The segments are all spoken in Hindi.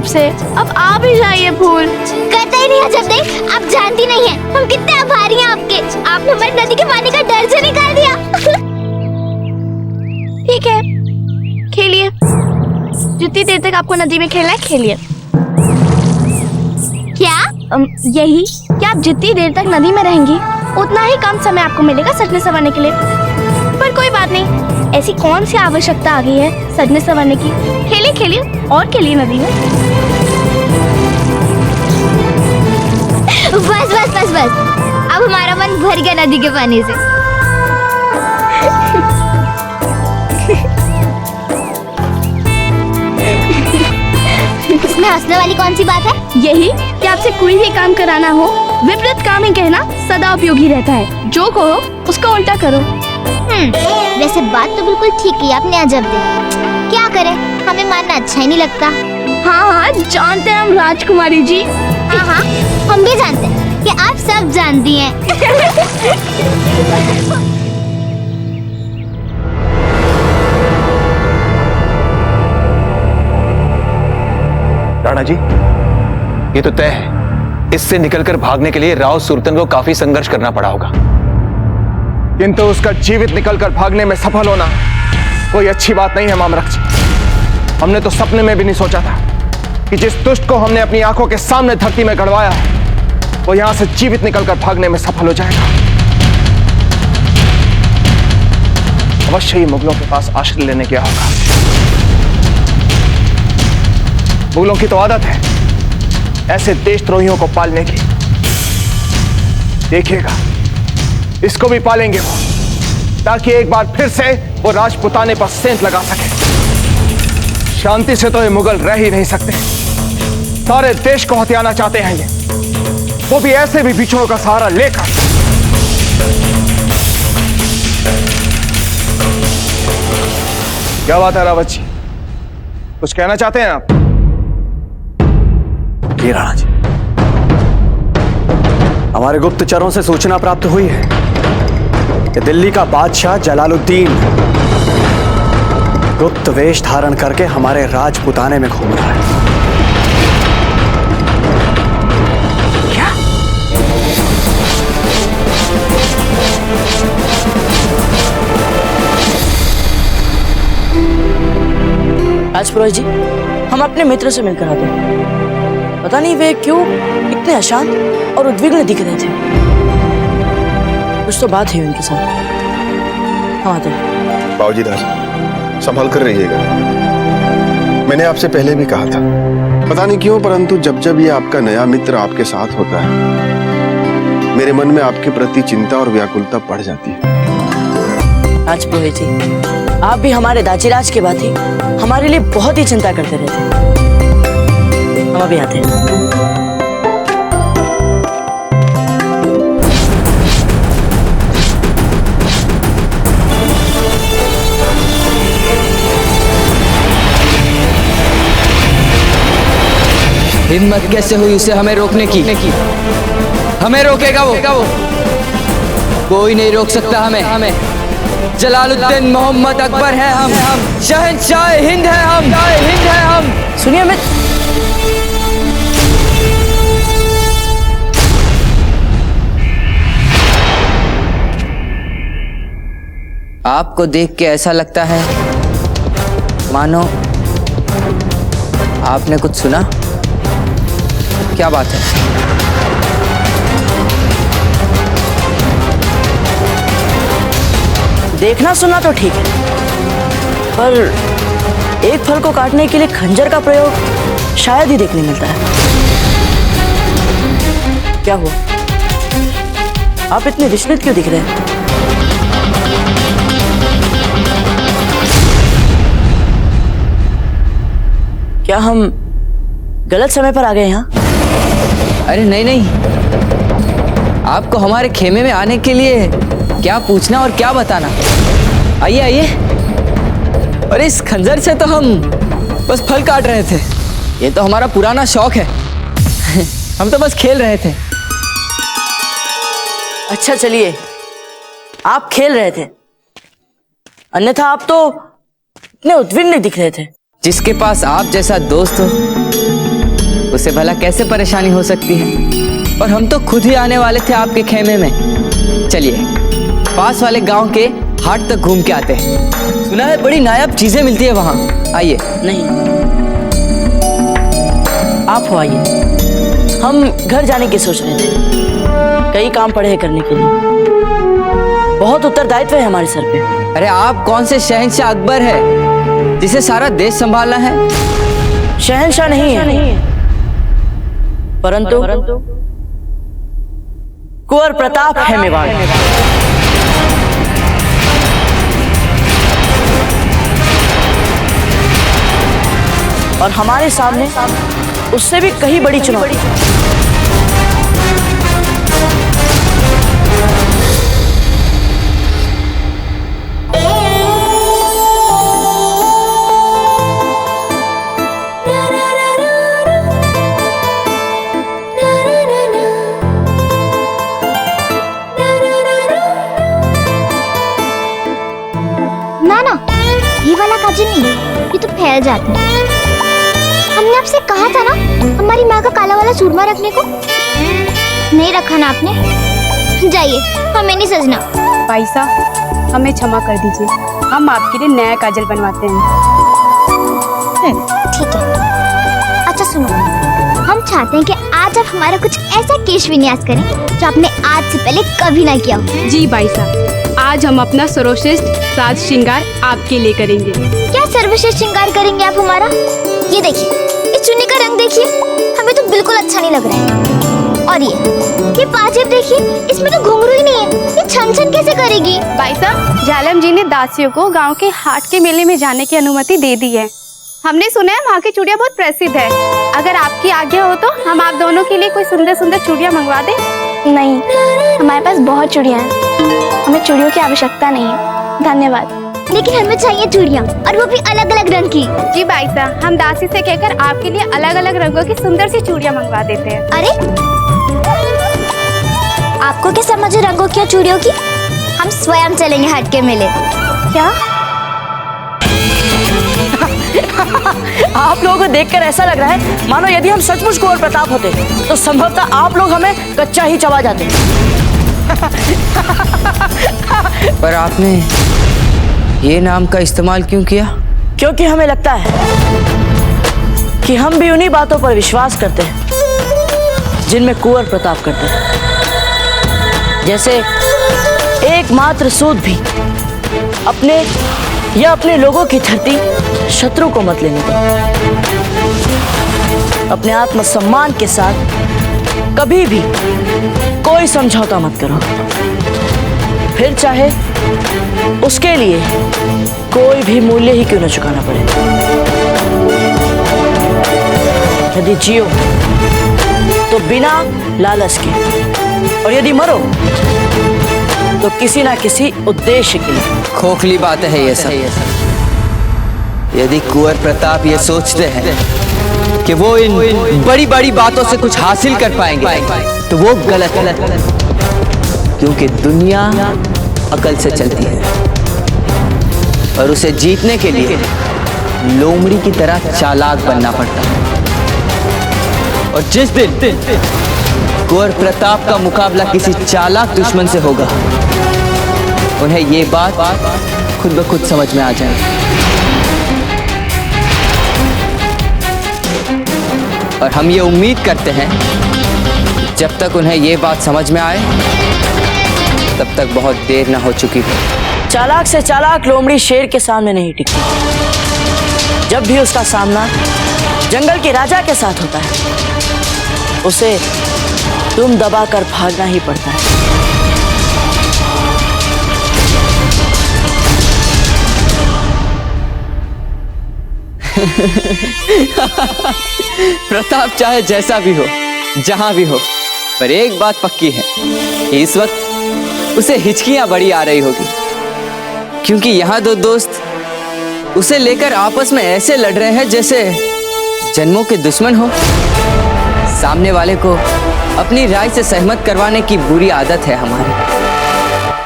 आपसे, अब आ भी जाइए फूल। कतई नहीं अजब नहीं, आप जानती नहीं है हम कितने आभारी हैं आपके। आपने हमारी नदी के पानी का डर से निकाल दिया। ठीक है, खेलिए, जितनी देर तक आपको नदी में खेलना है खेलिए। क्या? यही कि आप जितनी देर तक नदी में रहेंगी उतना ही कम समय आपको मिलेगा सजने संवरने के लिए। पर कोई बात नहीं, ऐसी कौन सी आवश्यकता आ गई है सजने संवरने की। खेलिए खेलिए और खेलिए नदी में। बस बस बस बस, अब हमारा मन भर गया नदी के पानी से। इसमें हंसने वाली कौन सी बात है? यही कि आपसे कोई भी काम कराना हो, विपरीत काम ही कहना सदा उपयोगी रहता है। जो कहो उसका उल्टा करो। वैसे बात तो बिल्कुल ठीक की आपने अजब दे। क्या करें, हमें मानना अच्छा ही नहीं लगता। हाँ हाँ, जानते हैं हम राजकुमारी जी। हाँ हाँ, हम भी जानते हैं कि आप सब जानती हैं। राणा जी, ये तो तय है, इससे निकलकर भागने के लिए राव सुरतन को काफी संघर्ष करना पड़ा होगा। किंतु उसका जीवित निकलकर भागने में सफल होना कोई अच्छी बात नहीं है मामरक जी। हमने तो सपने में भी नहीं सोचा था कि जिस दुष्ट को हमने अपनी आंखों के सामने धरती में गड़वाया है वो यहां से जीवित निकलकर भागने में सफल हो जाएगा। अवश्य ही मुगलों के पास आश्रय लेने गया होगा। मुगलों की तो आदत है ऐसे देशद्रोहियों को पालने की। देखिएगा, इसको भी पालेंगे वो, ताकि एक बार फिर से वो राजपुताने पर सेंध लगा सके। शांति से तो ये मुगल रह ही नहीं सकते, सारे देश को हथियाना चाहते हैं ये, वो भी ऐसे भी बिछोड़ों का सहारा लेकर। क्या बात है रावत जी, कुछ कहना चाहते हैं आप? ये राणा जी, हमारे गुप्तचरों से सूचना प्राप्त हुई है कि दिल्ली का बादशाह जलालुद्दीन गुप्त वेश धारण करके हमारे राजपुताने में घूम रहा है। क्या? राजपुरोहित जी, हम अपने मित्र से मिलकर आते हैं। पता नहीं वे क्यों इतने अशांत और उद्विग्न दिख रहे थे। कुछ तो बात है उनके साथ। हाँ आते हैं। बाबूजी दास, संभाल कर रहिएगा। मैंने आपसे पहले भी कहा था, पता नहीं क्यों परंतु जब जब ये आपका नया मित्र आपके साथ होता है मेरे मन में आपके प्रति चिंता और व्याकुलता बढ़ जाती है। राजपुरोहित जी, आप भी हमारे दाजीराज के बाद ही हमारे लिए बहुत ही चिंता करते रहते। हम अभी आते हैं। हिम्मत कैसे हुई उसे हमें रोकने की? हमें रोकेगा वो? कोई नहीं रोक सकता हमें। जलालुद्दीन मोहम्मद अकबर है हम। शहंशाह हिंद है हम। सुनिए, मैं आपको देख के ऐसा लगता है मानो आपने कुछ सुना। क्या बात है? देखना सुनना तो ठीक है, पर एक फल को काटने के लिए खंजर का प्रयोग शायद ही देखने मिलता है। क्या हुआ? आप इतने विचलित क्यों दिख रहे हैं? क्या हम गलत समय पर आ गए यहाँ? अरे नहीं, आपको हमारे खेमे में आने के लिए क्या पूछना और क्या बताना। आइए। और इस खंजर से तो हम बस फल काट रहे थे। ये तो हमारा पुराना शौक है। हम तो बस खेल रहे थे। अच्छा चलिए, आप खेल रहे थे, अन्यथा आप तो इतने उद्विग्न दिख रहे थे। जिसके पास आप जैसा दोस्त हो उसे भला कैसे परेशानी हो सकती है। और हम तो खुद ही आने वाले थे आपके खेमे में। चलिए पास वाले गांव के हाट तक घूम के आते हैं। सुना है बड़ी नायाब चीजें मिलती है वहां। आइए। नहीं, आप हो आइए। हम घर जाने की सोच रहे थे, कई काम पड़े हैं करने के लिए। बहुत उत्तरदायित्व है हमारे सर पे। अरे आप कौन से शहंशाह अकबर है जिसे सारा देश संभालना है? शहंशाह नहीं है, परंतु कुंवर प्रताप है मेवाड़। और हमारे सामने उससे भी कहीं बड़ी चुनौती। ना ना, ये वाला काजल नहीं, ये तो फैल जाता है। हमने आपसे कहा था ना हमारी माँ का काला वाला सूरमा रखने को, नहीं रखा ना आपने। जाइए, हमें नहीं सजना। भाई साहब हमें क्षमा कर दीजिए, हम आपके लिए नया काजल बनवाते हैं। ठीक है। अच्छा सुनो, हम चाहते हैं कि आज आप हमारा कुछ ऐसा केश विन्यास करें जो आपने आज से पहले कभी ना किया हो। जी भाई साहब, आज हम अपना सर्वश्रेष्ठ साज श्रृंगार आपके लिए करेंगे। क्या सर्वश्रेष्ठ श्रृंगार करेंगे आप हमारा? ये देखिए, इस चुन्नी का रंग देखिए, हमें तो बिल्कुल अच्छा नहीं लग रहा है। और ये पाजेब देखिए, इसमें तो घुंघरू ही नहीं है, ये छन छन कैसे करेगी? भाई साहब, जालम जी ने दासियों को गांव के हाट के मेले में जाने की अनुमति दे दी है। हमने सुना है वहाँ की चूड़ियाँ बहुत प्रसिद्ध है। अगर आपकी आज्ञा हो तो हम आप दोनों के लिए कोई सुंदर सुंदर चूड़ियाँ मंगवा दें। नहीं, हमारे पास बहुत चूड़ियाँ हैं, हमें चूड़ियों की आवश्यकता नहीं है। धन्यवाद। लेकिन हमें चाहिए चूड़ियाँ, और वो भी अलग अलग रंग की। जी भाई साहब, हम दासी से कहकर आपके लिए अलग अलग रंगों की सुंदर सी चूड़ियाँ मंगवा देते हैं। अरे आपको क्या समझ है रंगों की, चूड़ियों की? हम स्वयं चलेंगे हाट के मेले। क्या? आप लोगों को देखकर ऐसा लग रहा है मानो यदि हम सचमुच कुंवर प्रताप होते तो संभवतः आप लोग हमें कच्चा ही चबा जाते। पर आपने ये नाम का इस्तेमाल क्यों किया? क्योंकि हमें लगता है कि हम भी उन्हीं बातों पर विश्वास करते हैं जिनमें कुंवर प्रताप करते हैं। जैसे एकमात्र सूद भी अपने या अपने लोगों की धरती शत्रु को मत लेने दो। अपने आत्मसम्मान के साथ कभी भी कोई समझौता मत करो, फिर चाहे उसके लिए कोई भी मूल्य ही क्यों न चुकाना पड़े। यदि जियो तो बिना लालच के, और यदि मरो तो किसी ना किसी उद्देश्य के लिए। खोखली बात है ये सब। यदि कुंवर प्रताप ये सोचते हैं कि वो इन बड़ी बड़ी बातों से कुछ हासिल कर पाएंगे तो वो गलत है, क्योंकि दुनिया अकल से चलती है और उसे जीतने के लिए लोमड़ी की तरह चालाक बनना पड़ता है। और जिस दिन कुंवर प्रताप का मुकाबला किसी चालाक दुश्मन से होगा, उन्हें ये बात खुद ब खुद समझ में आ जाएगी। और हम ये उम्मीद करते हैं जब तक उन्हें ये बात समझ में आए तब तक बहुत देर ना हो चुकी हो। चालाक से चालाक लोमड़ी शेर के सामने नहीं टिकती। जब भी उसका सामना जंगल के राजा के साथ होता है, उसे तुम दबाकर भागना ही पड़ता है। प्रताप चाहे जैसा भी हो, जहां भी हो, पर एक बात पक्की है कि इस वक्त उसे हिचकियां बड़ी आ रही होगी, क्योंकि यहाँ दो दोस्त उसे लेकर आपस में ऐसे लड़ रहे हैं जैसे जन्मों के दुश्मन हो। सामने वाले को अपनी राय से सहमत करवाने की बुरी आदत है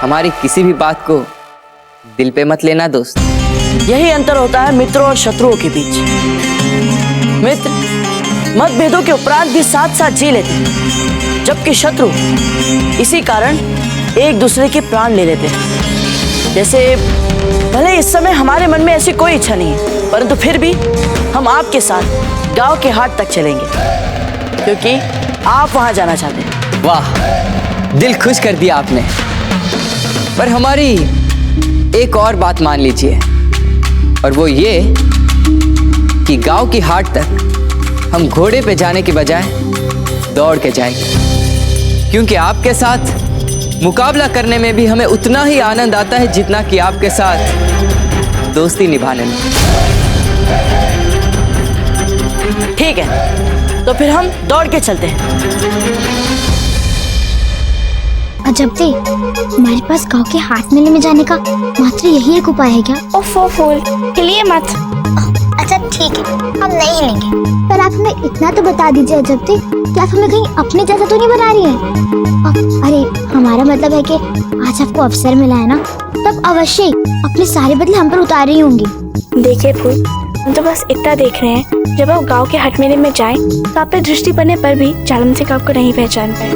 हमारी किसी भी बात को दिल पे मत लेना दोस्त। यही अंतर होता है मित्रों और शत्रुओं के बीच। मित्र मतभेदों के उपरांत भी साथ साथ जी लेते हैं, जबकि शत्रु इसी कारण एक दूसरे के प्राण ले लेते हैं। जैसे भले इस समय हमारे मन में ऐसी कोई इच्छा नहीं है, परंतु फिर भी हम आपके साथ गांव के हाट तक चलेंगे, क्योंकि आप वहां जाना चाहते हैं। वाह, दिल खुश कर दिया आपने। पर हमारी एक और बात मान लीजिए, और वो ये कि गांव की हाट तक हम घोड़े पे जाने के बजाय दौड़ के जाएंगे, क्योंकि आपके साथ मुकाबला करने में भी हमें उतना ही आनंद आता है जितना कि आपके साथ दोस्ती निभाने में। ठीक है, तो फिर हम दौड़ के चलते हैं। अजब थे, हमारे पास गांव के हाट मेले में जाने का मात्र यही एक उपाय है क्या? ओफो फूल, हिलिए मत। अच्छा ठीक है, हम नहीं हिलेंगे, पर आप हमें इतना तो बता दीजिए अजब थे, कि आप हमें कहीं अपने जैसा तो नहीं बना रही हैं? अरे हमारा मतलब है कि आज आपको अवसर मिला है ना, तब अवश्य ही अपने सारे बदले हम पर उतार रही होंगी। देखिए फूल, हम तो बस इतना देख रहे हैं, जब आप गांव के हट मेले में जाएं, तो आप पे दृष्टि पड़ने पर भी जालम सिंह आपको नहीं पहचान पाए।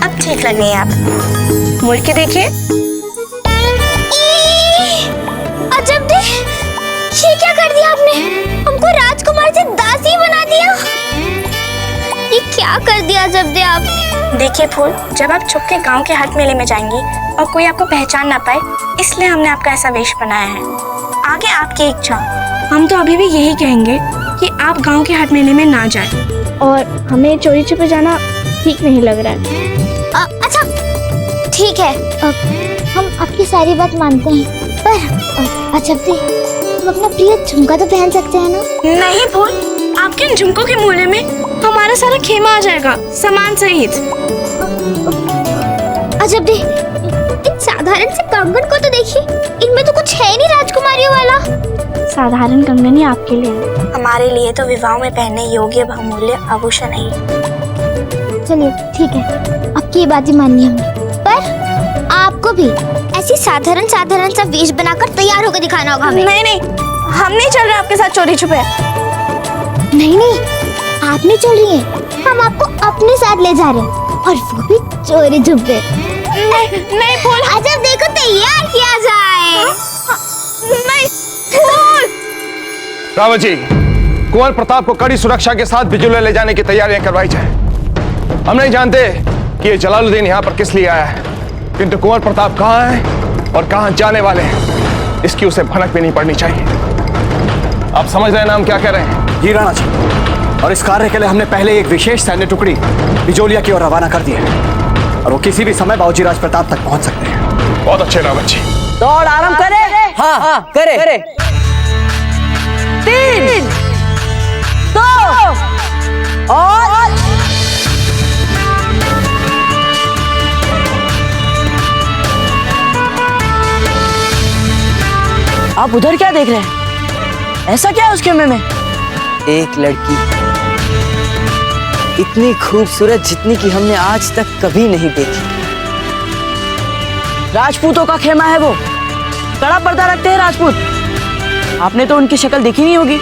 अब ठीक लग रही है आप, मुड़ के देखिए। अजब दे, ये क्या कर दिया आपने? हमको राजकुमार से दासी बना दिया। ये क्या कर दिया अजब दे आपने? देखिए फूल, जब आप छुप के गांव के हट मेले में जाएंगी और कोई आपको पहचान ना पाए, इसलिए हमने आपका ऐसा वेश बनाया है। आगे आपकी इच्छा। हम तो अभी भी यही कहेंगे कि आप गांव के हट मेले में ना जाएं, और हमें चोरी छुपे जाना ठीक नहीं लग रहा है। अच्छा ठीक है, हम आपकी सारी बात मानते हैं, पर अजब दे, हम अपना प्रिय झुमका तो पहन सकते हैं ना? नहीं फूल, आपके इन झुमकों के मूल्य में हमारा सारा खेमा आ जाएगा, सामान सहित। अजब दे, इन साधारण से कंगन को तो देखिए, इनमें तो कुछ है ही नहीं राजकुमारियों वाला। साधारण कंगन ही आपके लिए, हमारे लिए तो विवाह में पहनने योग्य बहुमूल्य आभूषण है। चलिए ठीक है, आपकी ये बात ही माननी हमने, पर आपको भी ऐसी साधारण सा वेश बनाकर तैयार होकर दिखाना होगा हमें। नहीं, हम नहीं चल रहे आपके साथ चोरी छुपे। नहीं, आप नहीं चल रही हैं, हम आपको अपने साथ ले जा रहे हैं, और वो भी चोरी छुपे। नहीं फूल, अजब देखो, तैयार किया जाए। नहीं फूल। रावत जी, कुंवर प्रताप को कड़ी सुरक्षा के साथ बिजुले ले जाने की तैयारियां करवाई जाए। हम नहीं जानते कि ये जलालुद्दीन यहाँ पर किस लिए आया है, किंतु कुंवर प्रताप कहाँ है और कहाँ जाने वाले हैं, इसकी उसे भनक भी नहीं पड़नी चाहिए। आप समझ रहे हैं ना हम क्या कह रहे हैं? जी राणा जी, और इस कार्य के लिए हमने पहले एक विशेष सैन्य टुकड़ी बिजोलिया की ओर रवाना कर दी है, और वो किसी भी समय बाबूजी राज प्रताप तक पहुंच सकते हैं। बहुत अच्छे रावत जी। दौड़ आरंभ करें। हाँ, करे। 3, 2 और आप उधर क्या देख रहे हैं? ऐसा क्या है उसके मुंह में? एक लड़की इतनी खूबसूरत जितनी कि हमने आज तक कभी नहीं देखी। राजपूतों का खेमा है वो, कड़ा पर्दा रखते हैं राजपूत। आपने तो उनकी शक्ल देखी नहीं होगी।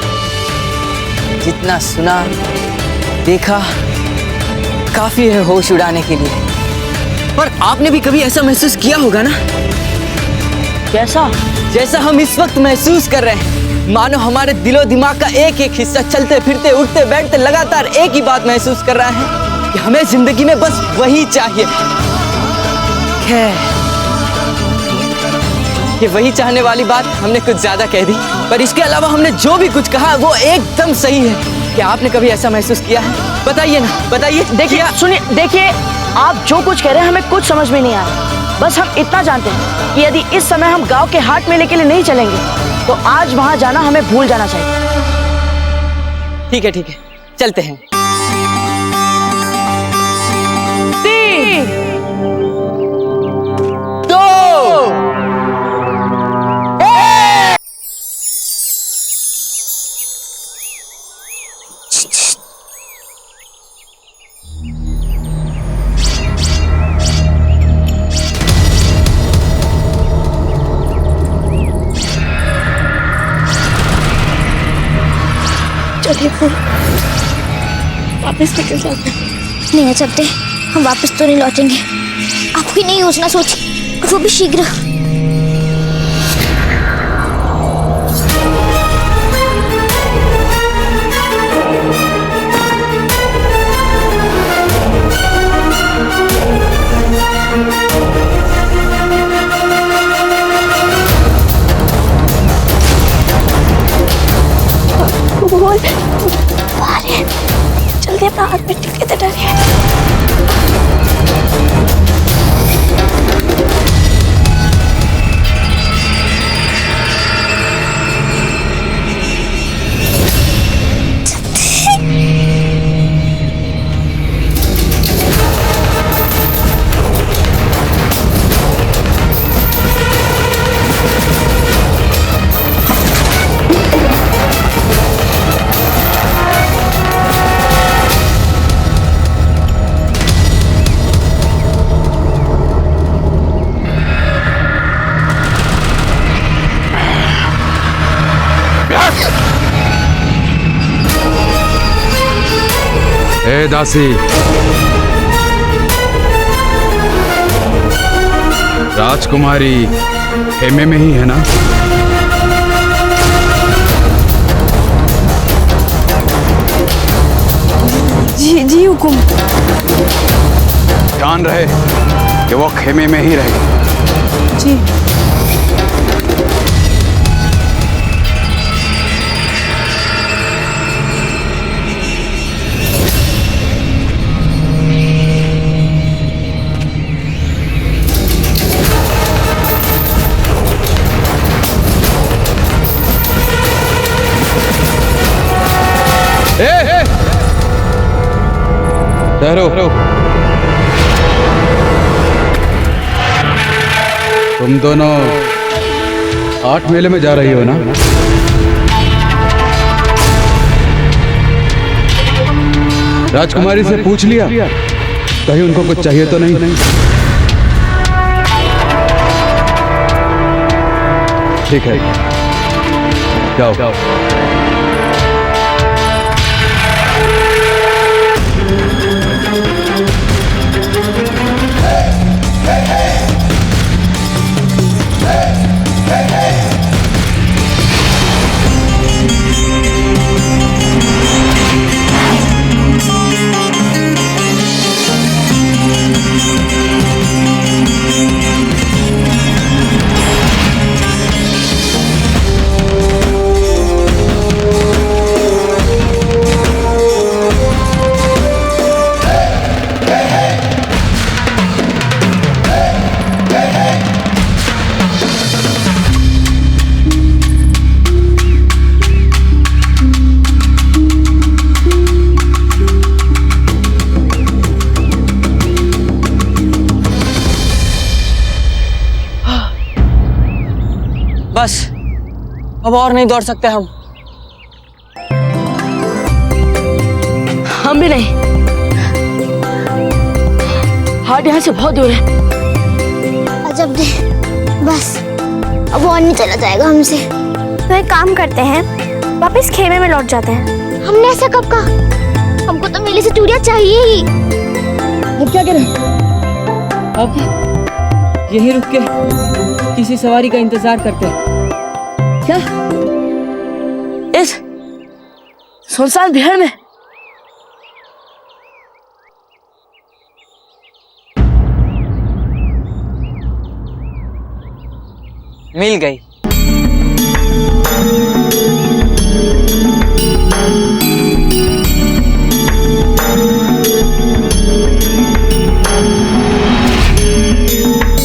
जितना सुना देखा काफी है होश उड़ाने के लिए, पर आपने भी कभी ऐसा महसूस किया होगा ना, कैसा? जैसा हम इस वक्त महसूस कर रहे हैं, मानो हमारे दिलो दिमाग का एक एक हिस्सा चलते फिरते उठते बैठते लगातार एक ही बात महसूस कर रहा है कि हमें जिंदगी में बस वही चाहिए। खैर, ये वही चाहने वाली बात हमने कुछ ज्यादा कह दी, पर इसके अलावा हमने जो भी कुछ कहा वो एकदम सही है। क्या आपने कभी ऐसा महसूस किया है? बताइए ना, बताइए। देखिए, सुनिए, देखिए, आप जो कुछ कह रहे हैं हमें कुछ समझ में नहीं आ रहा। बस हम इतना जानते हैं कि यदि इस समय हम गांव के हाट मेले के लिए नहीं चलेंगे, तो आज वहां जाना हमें भूल जाना चाहिए। ठीक है, चलते हैं। 3, 2 जो छोटे फूल वापस निकल जाते हैं। नहीं अजब दे, हम वापस तो नहीं लौटेंगे। आप कोई नई योजना सोचिए, और वो भी शीघ्र। बोल अरे जल्दी अपना हाथ में टिके दे डरिए। ए दासी, राजकुमारी खेमे में ही है ना? जी हुकुम। ध्यान रहे कि वो खेमे में ही रहे। जी। ठहरो। तुम दोनों 8 मेले में जा रही हो ना? राजकुमारी से पूछ लिया कहीं उनको कुछ चाहिए तो नहीं? ठीक है, जाओ। बस अब और नहीं दौड़ सकते हम भी नहीं। हार्ट यहाँ से बहुत दूर है। अजब दे, बस अब और नहीं चला जाएगा हमसे। तो एक काम करते हैं, वापस खेमे में लौट जाते हैं। हमने ऐसा कब कहा? हमको तो मेले से चूड़ियां चाहिए ही। अब क्या करें? अब यहीं रुक के किसी सवारी का इंतजार करते हैं क्या? इस सुनसान बिहार में? मिल गई।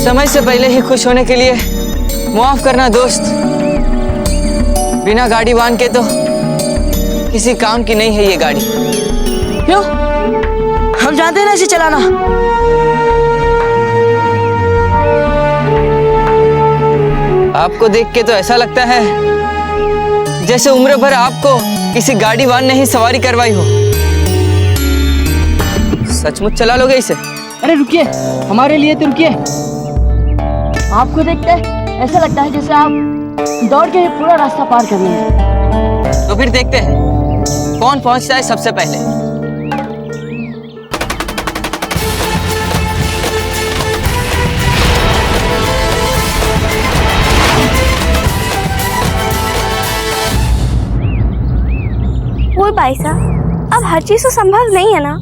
समय से पहले ही खुश होने के लिए माफ करना दोस्त। बिना गाड़ी बांध के तो किसी काम की नहीं है ये गाड़ी। क्यों? हम जानते हैं ना इसे चलाना। आपको देख के तो ऐसा लगता है जैसे उम्र भर आपको किसी गाड़ी वान ने ही सवारी करवाई हो। सचमुच चला लोगे इसे? अरे रुकिए, हमारे लिए तो रुकिए। आपको देखते ऐसा लगता है जैसे आप दौड़ के पूरा रास्ता पार कर लिए हैं। तो फिर देखते हैं कौन पहुंचता है सबसे पहले। वो भाई साहब, अब हर चीज तो संभव नहीं है ना।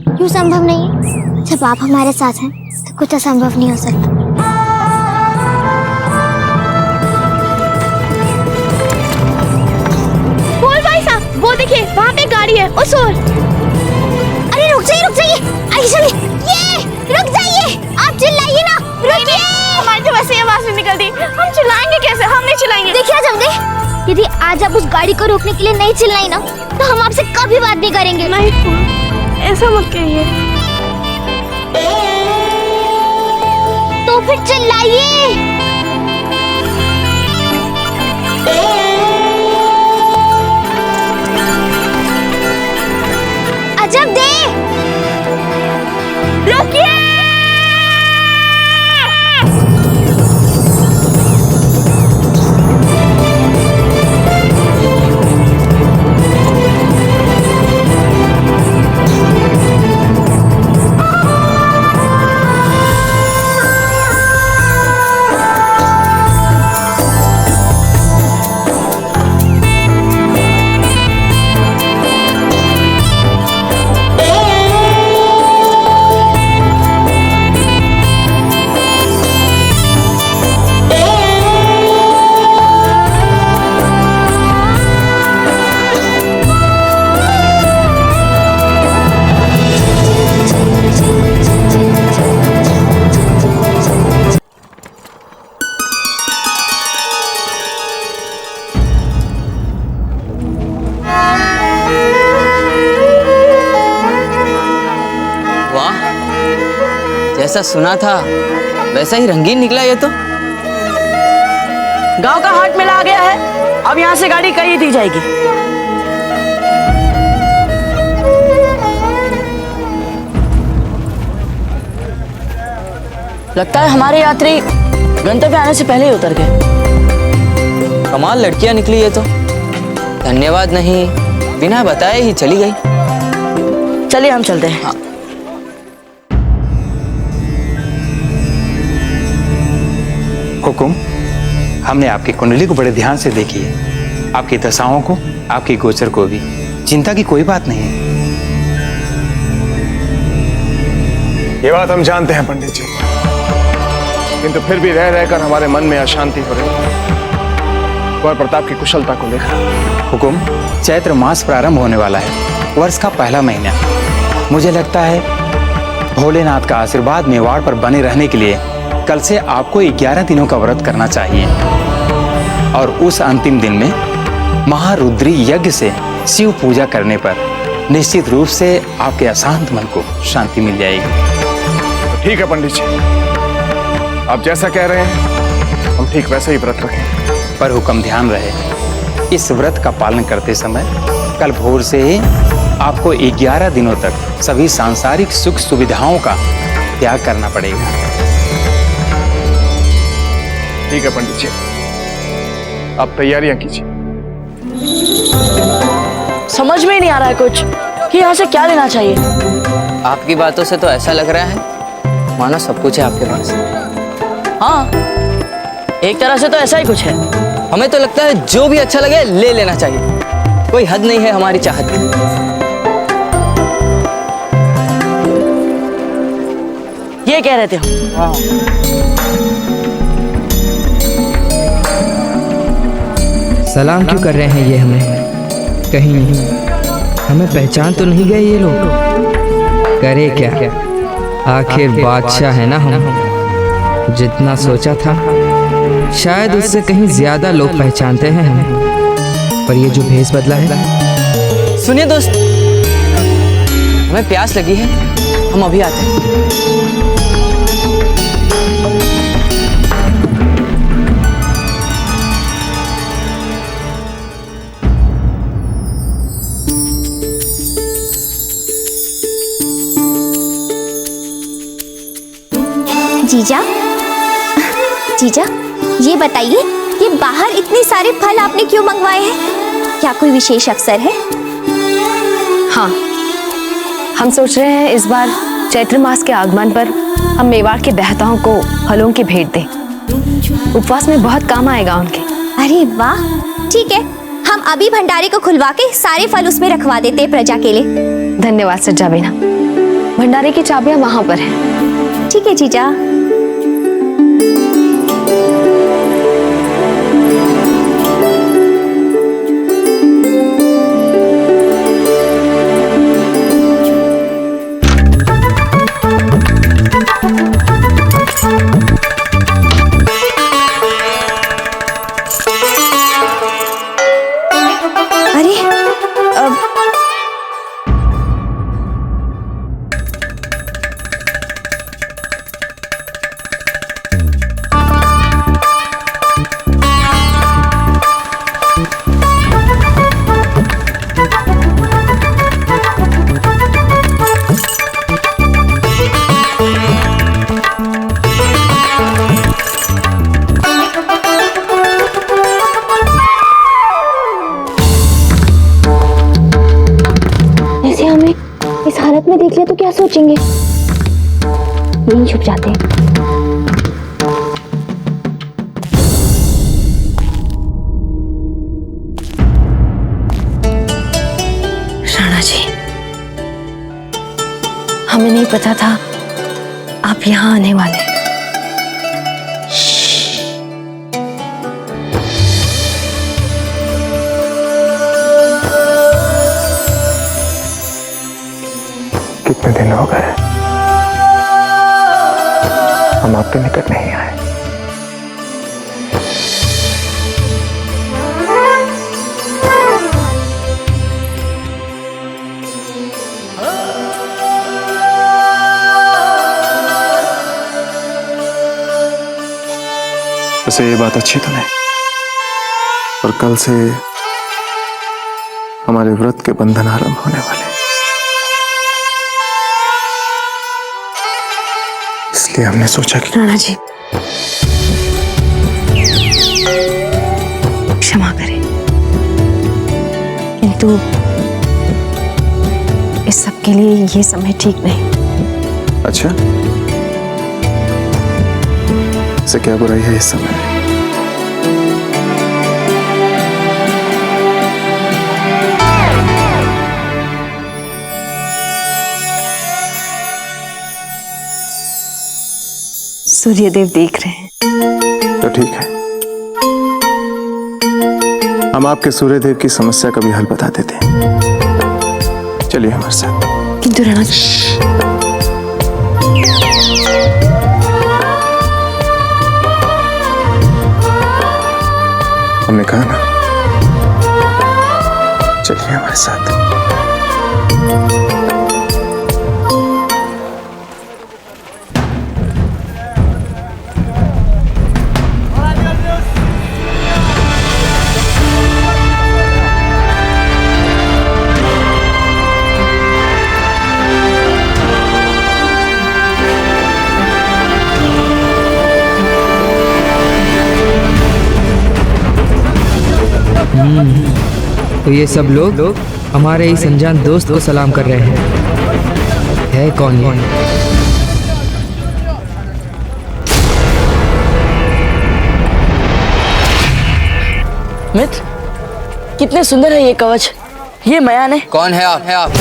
क्यों संभव नहीं है? जब आप हमारे साथ हैं तो कुछ असंभव नहीं हो सकता। बोल भाई साहब, वो देखिए वहाँ पे गाड़ी है, उस ओर। अरे रुक जाइए, आइए ये रुक जाइए, आप चिल्लाइए ना, रुकिए। हमारी तो वैसे ही आवाज नहीं निकलती, हम चिल्लाएंगे कैसे? हम नहीं चिल्लाएंगे। देखिए जल्दी, यदि आज आप उस गाड़ी को रोकने के लिए नहीं चिल्लाई ना, तो हम आपसे कभी बात नहीं करेंगे। नहीं, ऐसा मत कहिए। तो फिर चिल्लाइए। अजब दे, रोकिए। जैसा सुना था वैसा ही रंगीन निकला ये तो। गांव का हाट मेला आ गया है, अब यहाँ से गाड़ी कहीं दी जाएगी। लगता है हमारे यात्री गंतव्य आने से पहले ही उतर गए। कमाल लड़कियां निकली ये तो, धन्यवाद नहीं बिना बताए ही चली गई। चलिए हम चलते हैं। हाँ। हुकुम, हमने आपकी कुंडली को बड़े ध्यान से देखी है, आपकी दशाओं को, आपकी गोचर को भी। चिंता की कोई बात नहीं है। ये बात हम जानते हैं पंडित जी, किंतु फिर भी रह रहकर हमारे मन में अशांति हो रही है कुंवर प्रताप की कुशलता को लेकर। हुकुम, चैत्र मास प्रारंभ होने वाला है, वर्ष का पहला महीना। मुझे लगता है भोलेनाथ का आशीर्वाद मेवाड़ पर बने रहने के लिए कल से आपको 11 दिनों का व्रत करना चाहिए, और उस अंतिम दिन में महारुद्री यज्ञ से शिव पूजा करने पर निश्चित रूप से आपके अशांत मन को शांति मिल जाएगी। ठीक है पंडित जी, आप जैसा कह रहे हैं हम ठीक वैसे ही व्रत रखें। पर हुक्म ध्यान रहे, इस व्रत का पालन करते समय कल भोर से ही आपको 11 दिनों तक सभी सांसारिक सुख सुविधाओं का त्याग करना पड़ेगा। ठीक है पंडित जी, आप तैयारियां कीजिए। समझ में ही नहीं आ रहा है कुछ कि यहाँ से क्या लेना चाहिए। आपकी बातों से तो ऐसा लग रहा है मानो सब कुछ है आपके पास। हाँ, एक तरह से तो ऐसा ही कुछ है। हमें तो लगता है जो भी अच्छा लगे ले लेना चाहिए, कोई हद नहीं है हमारी चाहत की। ये कह रहे थे हम। सलाम क्यों कर रहे हैं ये हमें? कहीं हमें पहचान तो नहीं गए ये लोग? करे क्या, आखिर बादशाह है ना हम। जितना सोचा था शायद उससे कहीं ज्यादा लोग पहचानते हैं हमें, पर ये जो भेष बदला है। सुनिए दोस्त, हमें प्यास लगी है, हम अभी आते हैं। जीजा, जीजा, ये बताइए कि बाहर इतने सारे फल आपने क्यों मंगवाए हैं? क्या कोई विशेष अवसर है? हाँ, हम सोच रहे हैं इस बार चैत्र मास के आगमन पर हम मेवाड़ के देवताओं को फलों की भेंट दें। उपवास में बहुत काम आएगा उनके। अरे वाह, ठीक है, हम अभी भंडारे को खुलवा के सारे फल उसमें रखवा देते हैं प्रजा के लिए। धन्यवाद सज्जा बेना। भंडारे की चाबियां वहां पर हैं। ठीक है जीजा। इस हालत में देख लिया तो क्या सोचेंगे? यहीं छुप जाते हैं। राणा जी, हमें नहीं पता था आप यहाँ आने वाले। कितने दिन हो गए हम आपके निकट नहीं आए। वैसे ये बात अच्छी तो नहीं, और कल से हमारे व्रत के बंधन आरंभ होने वाले, इसलिए हमने सोचा कि राणा जी, क्षमा करें, किंतु इस सब के लिए ये समय ठीक नहीं। अच्छा, इसे क्या बुराई है इस समय? सूर्यदेव देख रहे हैं। तो ठीक है, हम आपके सूर्यदेव की समस्या का भी हल बता देते हैं। चलिए हमारे साथ। किंतु राणा जी, हमने कहा ना, चलिए हमारे साथ। तो ये सब लोग हमारे इस अनजान दोस्त को सलाम कर रहे हैं। है कौन ये? मित्र, कितने सुंदर है ये कवच। ये मयान है। कौन है आप?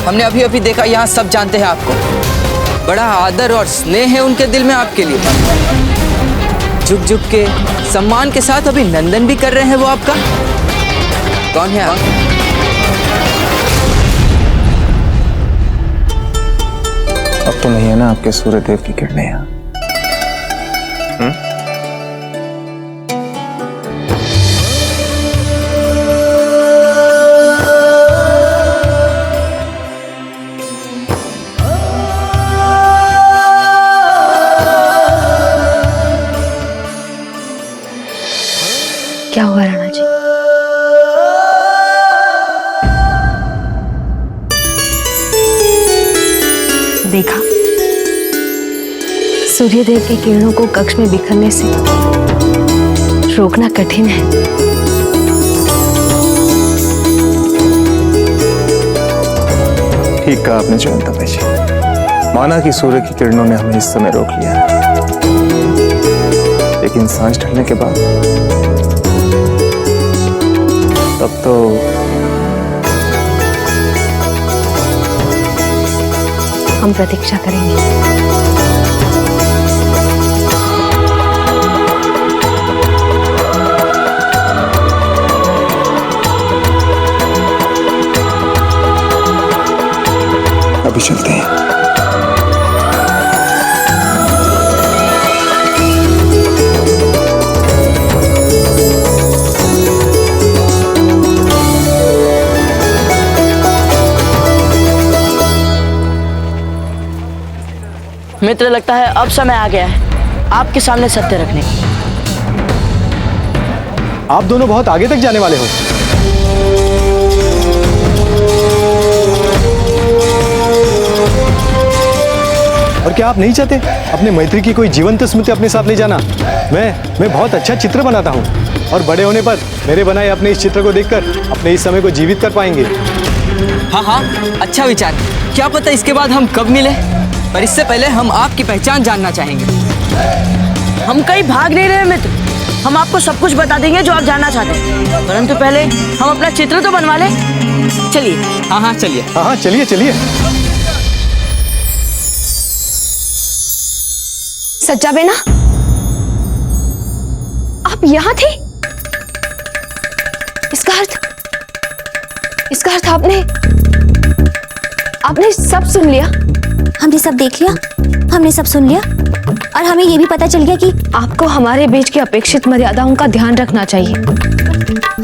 हमने अभी देखा, यहाँ सब जानते हैं आपको। बड़ा आदर और स्नेह है उनके दिल में आपके लिए। झुक झुक के सम्मान के साथ अभिनंदन भी कर रहे हैं वो आपका। कौन है आप? अब तो नहीं है ना आपके सूर्यदेव की किरणें यहाँ? क्या हुआ राणा जी? से देखा, सूर्यदेव की किरणों को कक्ष में बिखरने से रोकना कठिन है। ठीक कहा आपने जयंता भाई जी। माना कि सूर्य की किरणों ने हमें इस समय रोक लिया है, लेकिन सांझ ढलने के बाद तब तो हम प्रतीक्षा करेंगे। अभी चलते हैं। मित्र, लगता है अब समय आ गया है आपके सामने सत्य रखने की। आप दोनों बहुत आगे तक जाने वाले हो। और क्या आप नहीं चाहते अपने मैत्री की कोई जीवंत स्मृति अपने साथ ले जाना? मैं बहुत अच्छा चित्र बनाता हूँ और बड़े होने पर मेरे बनाए अपने इस चित्र को देखकर अपने इस समय को जीवित कर पाएंगे। हाँ हाँ, अच्छा विचार। क्या पता इसके बाद हम कब मिले, पर इससे पहले हम आपकी पहचान जानना चाहेंगे। हम कहीं भाग नहीं रहे मित्र, हम आपको सब कुछ बता देंगे जो आप जानना चाहते हैं, परंतु पहले हम अपना चित्र तो बनवा लें। चलिए। हाँ हाँ चलिए। हाँ हाँ चलिए चलिए। सच्चा बेना, आप यहाँ थे? इसका अर्थ आपने सब सुन लिया। हमने सब देख लिया, हमने सब सुन लिया और हमें ये भी पता चल गया कि आपको हमारे बीच की अपेक्षित मर्यादाओं का ध्यान रखना चाहिए।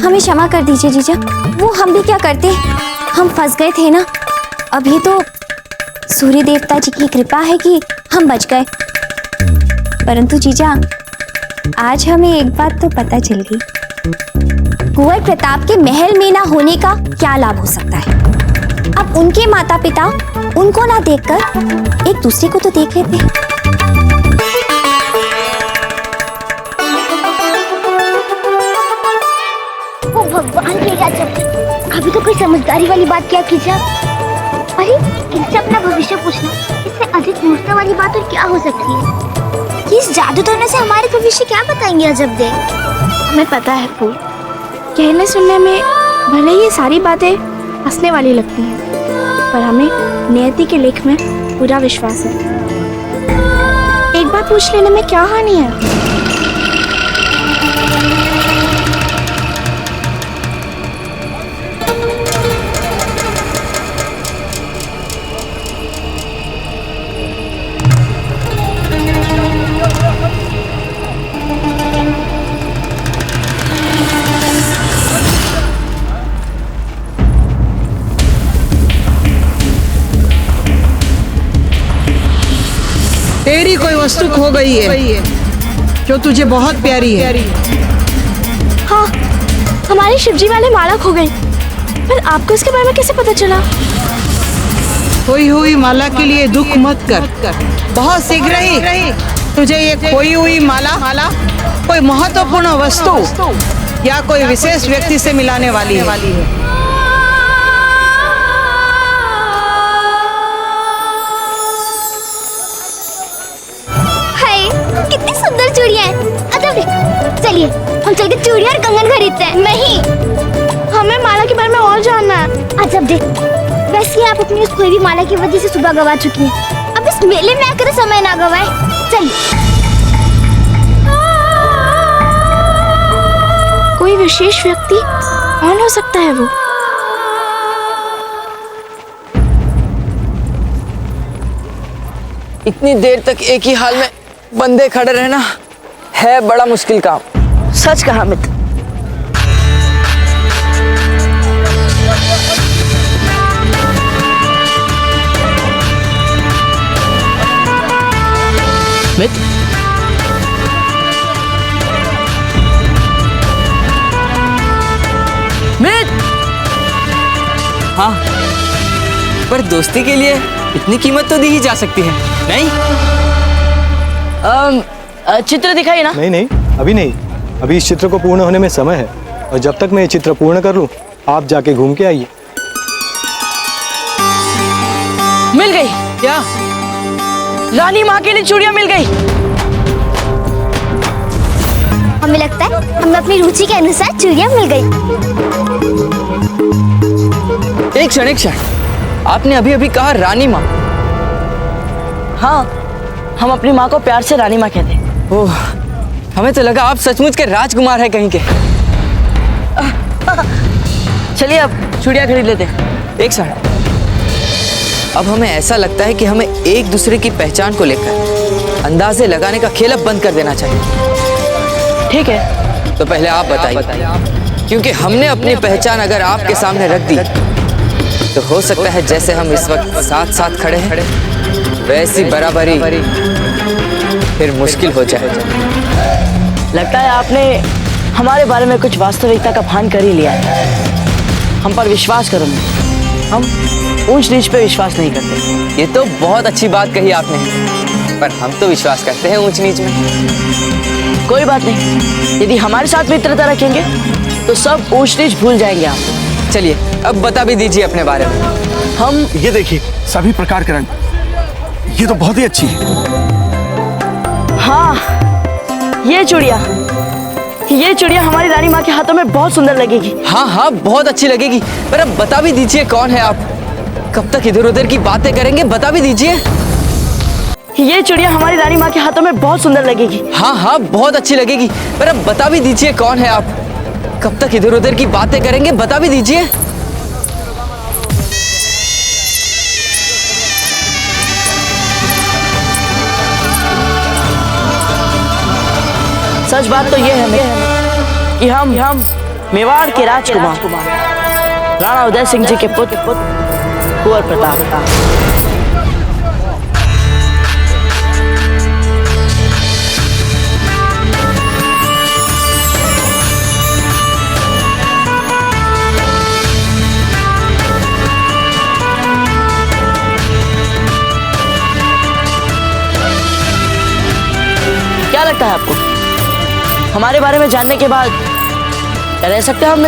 हमें क्षमा कर दीजिए जीजा, वो हम भी क्या करते, हम फंस गए थे ना। अब ये तो सूर्य देवता जी की कृपा है कि हम बच गए। परंतु जीजा, आज हमें एक बात तो पता चल गई, कुंवर प्रताप के महल में ना होने का क्या लाभ हो सकता है। अब उनके माता पिता उनको ना देखकर एक दूसरे को तो देख लेते हैं। ओ भगवान के गजब, अभी तो कोई समझदारी वाली बात क्या कीजिए। अरे इनसे अपना भविष्य पूछना, इससे अधिक मूर्खता वाली बात और क्या हो सकती है। इस जादू टोने से हमारे भविष्य क्या बताएंगे अजब दे। हमें पता है फूल, कहने सुनने में भले ही ये सारी बातें हंसने वाली लगती हैं, पर हमें नियति के लेख में पूरा विश्वास है। एक बार पूछ लेने में क्या हानि है। तेरी कोई वस्तु खो गई है जो तुझे बहुत प्यारी है। हाँ, हमारे शिवजी वाले माला खो गई, पर आपको इसके बारे में कैसे पता चला? खोई हुई माला के लिए दुख मत कर, बहुत शीघ्र ही तुझे ये खोई हुई माला कोई महत्वपूर्ण वस्तु या कोई विशेष व्यक्ति से मिलाने वाली है। कितनी सुंदर चूड़ियां हैं। अच्छा चलिए हम चल के चूड़ियां और कंगन खरीदते हैं। नहीं, हमें माला के बारे में और जानना है। अच्छा देख, वैसे आप अपनी उस खोई हुई माला की वजह से सुबह गवा चुकी हैं। अब इस मेले में आकर समय ना गवाएं। चलिए। कोई विशेष व्यक्ति कौन हो सकता है वो? इतनी देर तक एक ही हाल में बंदे खड़े रहना है बड़ा मुश्किल काम। सच कहा मित्र। मित्र, हाँ, पर दोस्ती के लिए इतनी कीमत तो दी ही जा सकती है, नहीं? चित्र दिखाइए ना। नहीं नहीं, अभी नहीं। अभी इस चित्र को पूर्ण होने में समय है, और जब तक मैं ये चित्र पूर्ण कर लूं, आप जाके घूम के आइए। मिल गई। क्या? रानी माँ के लिए चूड़ियां मिल गई। हमें लगता है हमें अपनी रुचि के अनुसार चूड़ियां मिल गई। एक क्षण, आपने अभी अभी कहा रानी माँ? हाँ, हम अपनी माँ को प्यार से रानी माँ कहते हैं। ओह, हमें तो लगा आप सचमुच के राजकुमार हैं कहीं के। चलिए अब चूड़ियां खरीद लेते हैं। एक क्षण, अब हमें ऐसा लगता है कि हमें एक दूसरे की पहचान को लेकर अंदाजे लगाने का खेल अब बंद कर देना चाहिए। ठीक है, तो पहले आप बताइए, क्योंकि हमने अपनी पहचान अगर आपके सामने रख दी तो हो सकता है जैसे हम इस वक्त साथ साथ खड़े हैं वैसी बराबरी फिर मुश्किल हो जाए। लगता है आपने हमारे बारे में कुछ वास्तविकता का भान कर ही लिया है। हम पर विश्वास करो, हम ऊंच नीच पे विश्वास नहीं करते। ये तो बहुत अच्छी बात कही आपने, पर हम तो विश्वास करते हैं ऊंच नीच में। कोई बात नहीं, यदि हमारे साथ मित्रता रखेंगे तो सब ऊंच नीच भूल जाएंगे आप। चलिए अब बता भी दीजिए अपने बारे में। हम ये देखिए, सभी प्रकार के रंग, ये तो बहुत ही अच्छी है। हाँ, ये चूड़ियां हमारी रानी माँ के हाथों में बहुत सुंदर लगेगी। हाँ, बहुत अच्छी लगेगी, पर अब बता भी दीजिए कौन है आप? कब तक इधर उधर की बातें करेंगे, बता भी दीजिए। ये चूड़ियां हमारी रानी माँ के हाथों में बहुत सुंदर लगेगी। हाँ, बहुत अच्छी लगेगी, पर अब बता भी दीजिए कौन है आप? कब तक इधर उधर की बातें करेंगे, बता भी दीजिए। सच बात तो ये है कि हम मेवाड़ के राजकुमार राणा उदय सिंह जी के पुत्र कुंवर प्रताप। क्या लगता है आपको, हमारे बारे में जानने के बाद क्या रह सकते हैं हम?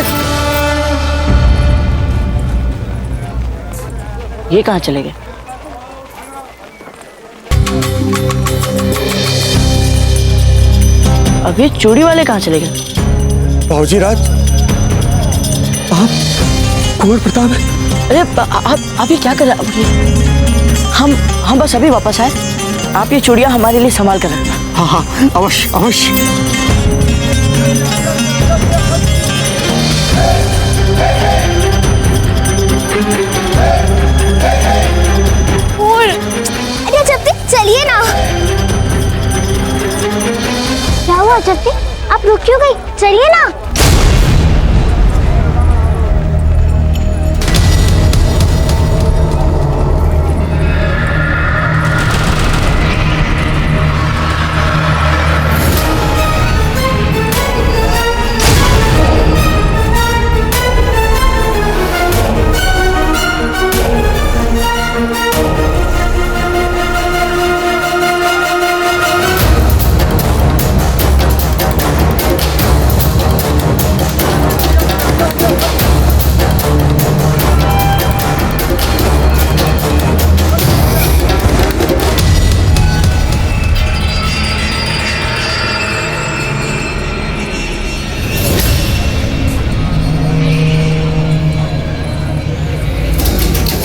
ये कहाँ चले गए? अब ये चूड़ी वाले कहाँ चले गए? बाबूजी राज, आप कुंवर प्रताप हैं? अरे आप ये क्या कर रहे हैं? हम बस अभी वापस आए। आप ये चूड़ियां हमारे लिए संभाल कर रखना। हाँ, अवश्य अवश्य। अरे जब तक चलिए ना। क्या हुआ जब तक? आप रुक क्यों गई? चलिए ना।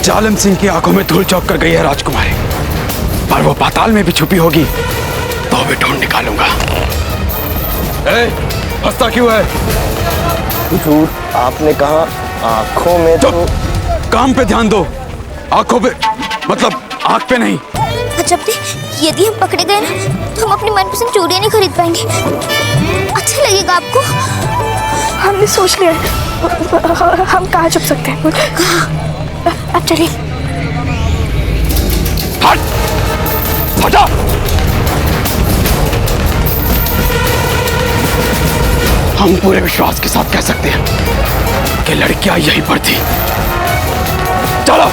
जालिम सिंह की आंखों में धूल चौक कर गई है राजकुमारी, पर वो पाताल में भी छुपी होगी तो भी ढूंढ निकालूंगा। हंसता क्यों है? हुजूर, आपने कहा आंखों में तो। काम पे ध्यान दो, आंखों पे मतलब आंख पे नहीं। जब यदि हम पकड़े गए ना तो हम अपनी मनपसंद चूड़ियां नहीं खरीद पाएंगे। अच्छा लगेगा आपको? हमने सोच लिया, हम कहाँ छुप सकते हैं? अब चलिए। हटा! हम पूरे विश्वास के साथ कह सकते हैं कि लड़कियां यहीं पर थी। चलो।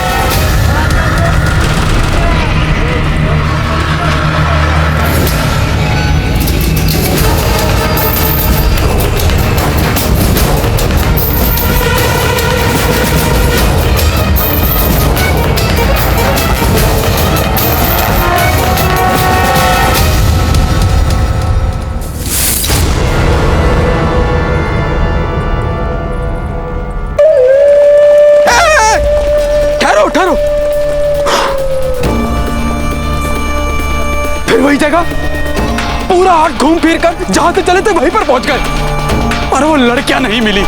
फिर वही जगह पूरा हाट घूम फिर कर जहां से चले थे वहीं पर पहुंच गए, और वो लड़कियां नहीं मिली।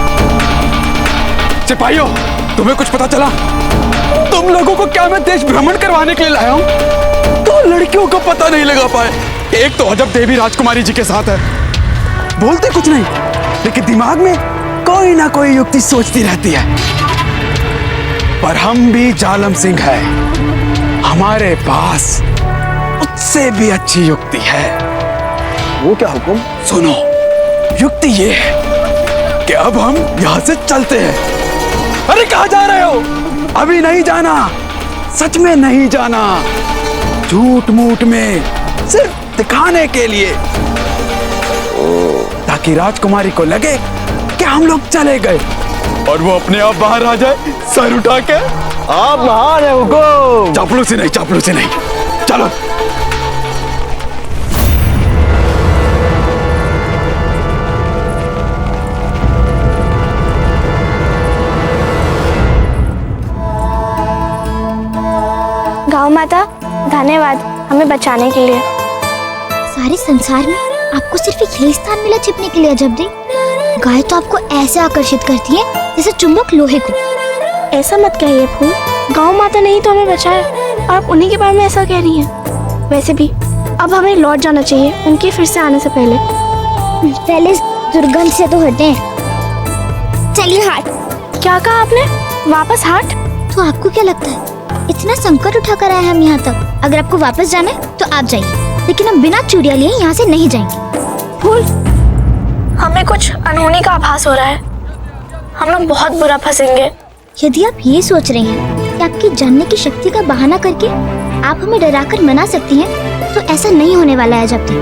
सिपाहियों, तुम्हें कुछ पता चला? तुम लोगों को क्या मैं देश भ्रमण करवाने के लिए लाया हूं? तो लड़कियों को पता नहीं लगा पाए। एक तो अजब देवी राजकुमारी जी के साथ है, बोलते कुछ नहीं लेकिन दिमाग में कोई ना कोई युक्ति सोचती रहती है। पर हम भी जालम सिंह है, हमारे पास उससे भी अच्छी युक्ति है। वो क्या हुक्म? सुनो, युक्ति ये है कि अब हम यहां से चलते हैं। अरे कहां जा रहे हो? अभी नहीं जाना, सच में नहीं जाना, झूठ मूठ में सिर्फ दिखाने के लिए, ताकि राजकुमारी को लगे कि हम लोग चले गए और वो अपने आप बाहर आ जाए सर उठा के। आप बाहर है हुकुम। चापलूसी नहीं, चापलूसी नहीं, चलो। गाँव माता, धन्यवाद हमें बचाने के लिए। सारे संसार में आपको सिर्फ एक यही स्थान मिला छिपने के लिए अजब दी। गाय तो आपको ऐसे आकर्षित करती है जैसे चुंबक लोहे को। ऐसा मत कहिए फूल, गाँव माता नहीं तो हमें बचाए और आप उन्हीं के बारे में ऐसा कह रही हैं। वैसे भी अब हमें लौट जाना चाहिए उनके फिर से आने से पहले। पहले इस दुर्गंध से तो हटें। चलिए हाट। क्या कहा आपने? वापस हाट? तो आपको क्या लगता है इतना संकट उठाकर आए हम यहाँ तक? अगर आपको वापस जाना है तो आप जाइए, लेकिन हम बिना चूड़ियां लिए यहाँ से नहीं जाएंगे। फूल, हमें कुछ अनहोनी का आभास हो रहा है, हम लोग बहुत बुरा फंसेंगे। यदि आप ये सोच रहे हैं कि आपकी जानने की शक्ति का बहाना करके आप हमें डराकर मना सकती हैं, तो ऐसा नहीं होने वाला है जब तक।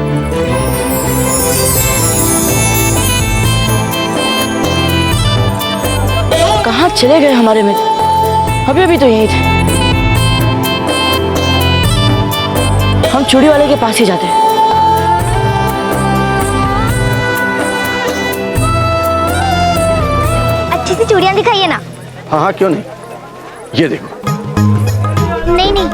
कहाँ चले गए हमारे मित्र? अभी अभी तो यही थे। हम चूड़ी वाले के पास ही जाते हैं। अच्छी सी चूड़ियां दिखाइए ना। हाँ हाँ, क्यों नहीं, ये देखो। नहीं नहीं,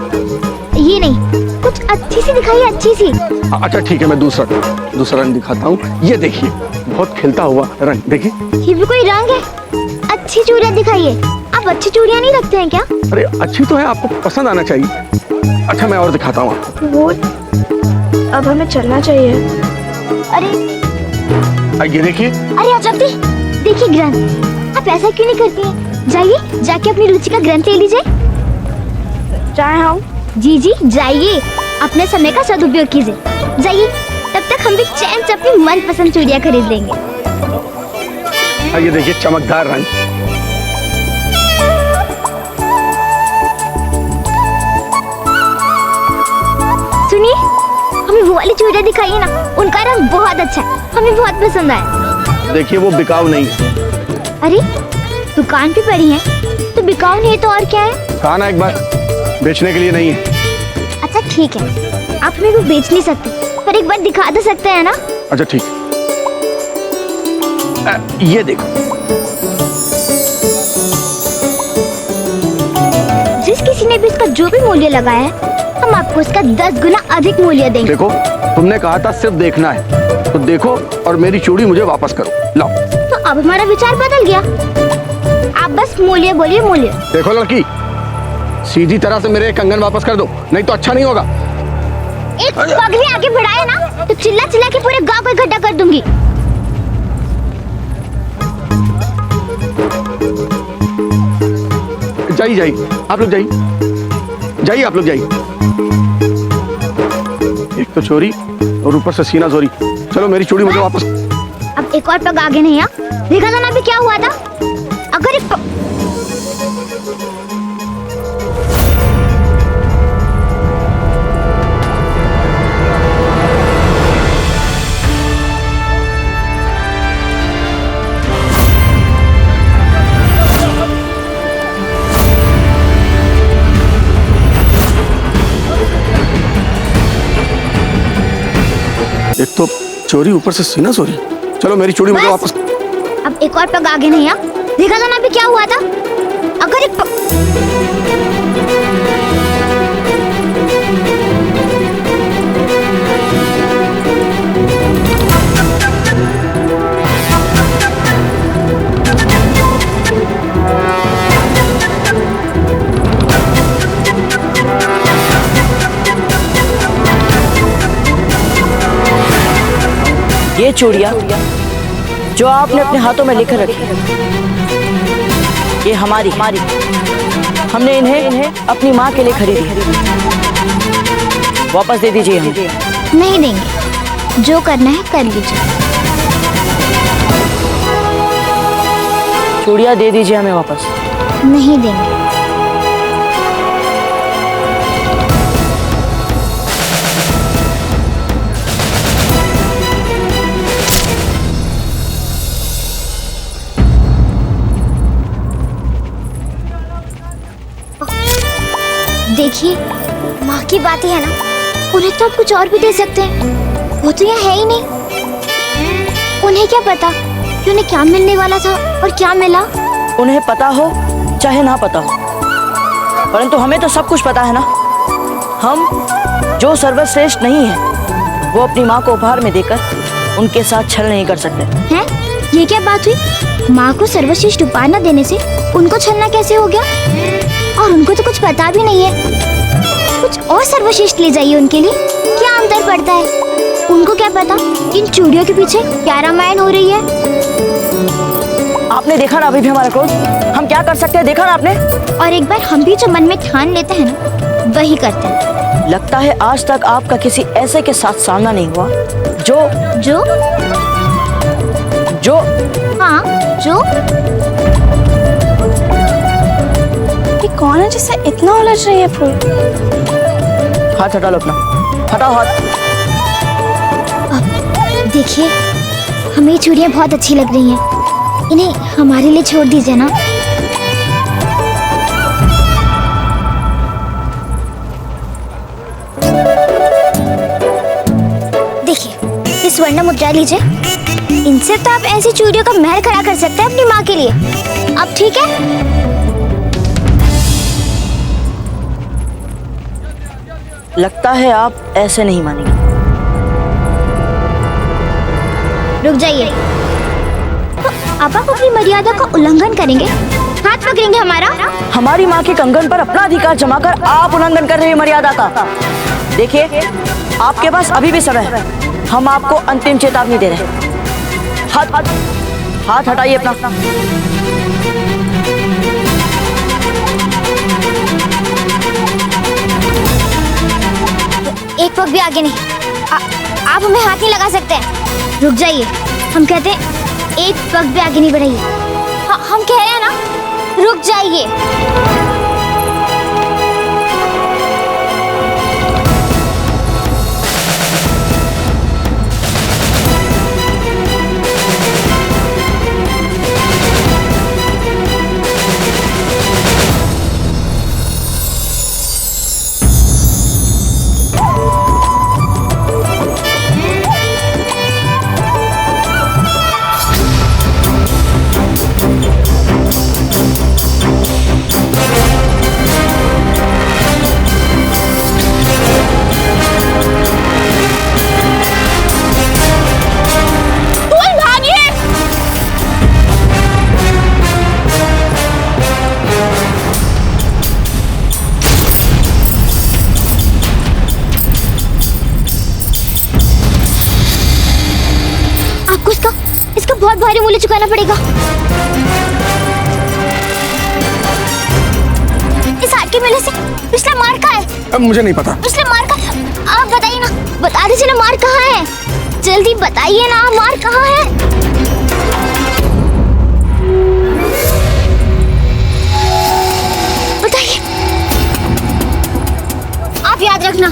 ये नहीं, कुछ अच्छी सी दिखाइए, अच्छी सी। अच्छा ठीक है, मैं दूसरा रंग दिखाता हूँ। ये देखिए, बहुत खिलता हुआ रंग, देखिए। ये भी कोई रंग है? अच्छी चूड़ियां दिखाइए। आप अच्छी चूड़ियां नहीं रखते हैं क्या? अरे अच्छी तो है, आपको पसंद आना चाहिए। अच्छा मैं और दिखाता हूँ आपको। वो अब हमें चलना चाहिए। अरे ये देखिए। अरे अजब दी, देखिए ग्रंथ। आप ऐसा क्यों नहीं करती हैं? जाइए, जाके अपनी रुचि का ग्रंथ ले लीजिए। जाए हम? जी जी जाइए, अपने समय का सदुपयोग कीजिए। जाइए, तब तक हम भी चैन से अपनी मनपसंद चूड़ियां खरीद लेंगे। ये देखिए, चमकदार रंग। सुनिए, हमें वो वाली चूड़ियां दिखाइए ना, उनका रंग बहुत अच्छा है, हमें बहुत पसंद आया। देखिए वो बिकाऊ नहीं। अरे दुकान पे पड़ी है तो बिकाऊ नहीं तो और क्या है? कहा ना एक बार, बेचने के लिए नहीं है। अच्छा ठीक है, आप हमें वो बेच नहीं सकते, पर एक बार दिखा तो सकते हैं ना? अच्छा ठीक, ये देखो। जिस किसी ने भी इसका जो भी मूल्य लगाया है, हम आपको इसका 10 गुना अधिक मूल्य देंगे। देखो, तुमने कहा था सिर्फ देखना है, तो देखो और मेरी चूड़ी मुझे वापस करो। लाओ। तो अब हमारा विचार बदल गया, आप बस मूल्य बोलिए, मूल्य। देखो लड़की, सीधी तरह से मेरे कंगन वापस कर दो, नहीं तो अच्छा नहीं होगा। एक पग भी आगे बढ़ाया ना तो चिल्ला चिल्ला के पूरे गांव को इकट्ठा कर दूंगी। जाइए, आप लोग जाइए, आप लोग जाइए। एक तो चोरी और ऊपर से सीना चोरी। चलो मेरी चूड़ी मुझे वापस। अब एक और पग आगे नहीं है। देखा था ना अभी क्या हुआ था? अगर एक तो चोरी ऊपर से सीना चोरी। चलो मेरी चूड़ी मुझे वापस। अब एक और पग आगे नहीं है। देखा था ना अभी क्या हुआ था? अगर एक ये चूड़ियां जो आपने अपने हाथों में लेकर रखी, ये हमारी हमने इन्हें अपनी माँ के लिए खरीदी। वापस दे दीजिए हमें। नहीं देंगे, जो करना है कर लीजिए। चूड़ियां दे दीजिए हमें वापस। नहीं देंगे। देखिए, माँ की बातें है ना, उन्हें तो आप कुछ और भी दे सकते हैं। वो तो यहाँ है ही नहीं। उन्हें क्या पता कि उन्हें क्या मिलने वाला था और क्या मिला। उन्हें पता हो चाहे ना पता हो, परंतु हमें तो सब कुछ पता है ना। हम जो सर्वश्रेष्ठ नहीं है वो अपनी माँ को उपहार में देकर उनके साथ छल नहीं कर सकते हैं? ये क्या बात हुई? माँ को सर्वश्रेष्ठ उपहार न देने से उनको छलना कैसे हो गया? और उनको तो कुछ पता भी नहीं है। कुछ और सर्वश्रेष्ठ ले जाइए उनके लिए। क्या अंतर पड़ता है? उनको क्या पता इन चूड़ियों के पीछे क्या रामायण हो रही है। आपने देखा ना अभी भी हमारा क्रोध। हम क्या कर सकते हैं, देखा ना आपने। और एक बार हम भी जो मन में ठान लेते हैं ना, वही करते हैं। लगता है आज तक आपका किसी ऐसे के साथ सामना नहीं हुआ जो हाँ, जो ये कौन है जिससे इतना उलझ रही है फूल? हाथ हटा लो अपना, हटाओ हाथ। देखिए, हमें ये चूड़ियाँ बहुत अच्छी लग रही हैं। इन्हें हमारे लिए छोड़ दीजिए ना। देखिए, ये स्वर्ण मुद्रा लीजिए। इनसे तो आप ऐसी चूड़ियों का महल खड़ा कर सकते हैं अपनी माँ के लिए। अब ठीक है? लगता है आप ऐसे नहीं मानेंगे। रुक जाइए। तो आप अपनी मर्यादा का उल्लंघन करेंगे, हाथ पकड़ेंगे हमारा। हमारी माँ के कंगन पर अपना अधिकार जमाकर आप उल्लंघन कर रहे हैं मर्यादा का। देखिए, आपके पास अभी भी समय है। हम आपको अंतिम चेतावनी दे रहे हैं। हाथ हटाइए अपना। एक पग भी आगे नहीं। आप हमें हाथ नहीं लगा सकते। रुक जाइए। हम कहते हैं एक पग भी आगे नहीं बढ़ाइए। हम कह रहे हैं ना, रुक जाइए। बहुत भारी मूल्य चुकाना पड़ेगा। इस हाट के मेले से पिछला मार कहाँ है? अब मुझे नहीं पता। पिछला मार का आप बताइए ना, बता दीजिए ना, मार कहाँ है? जल्दी बताइए ना, मार कहाँ है? बताइए। आप याद रखना।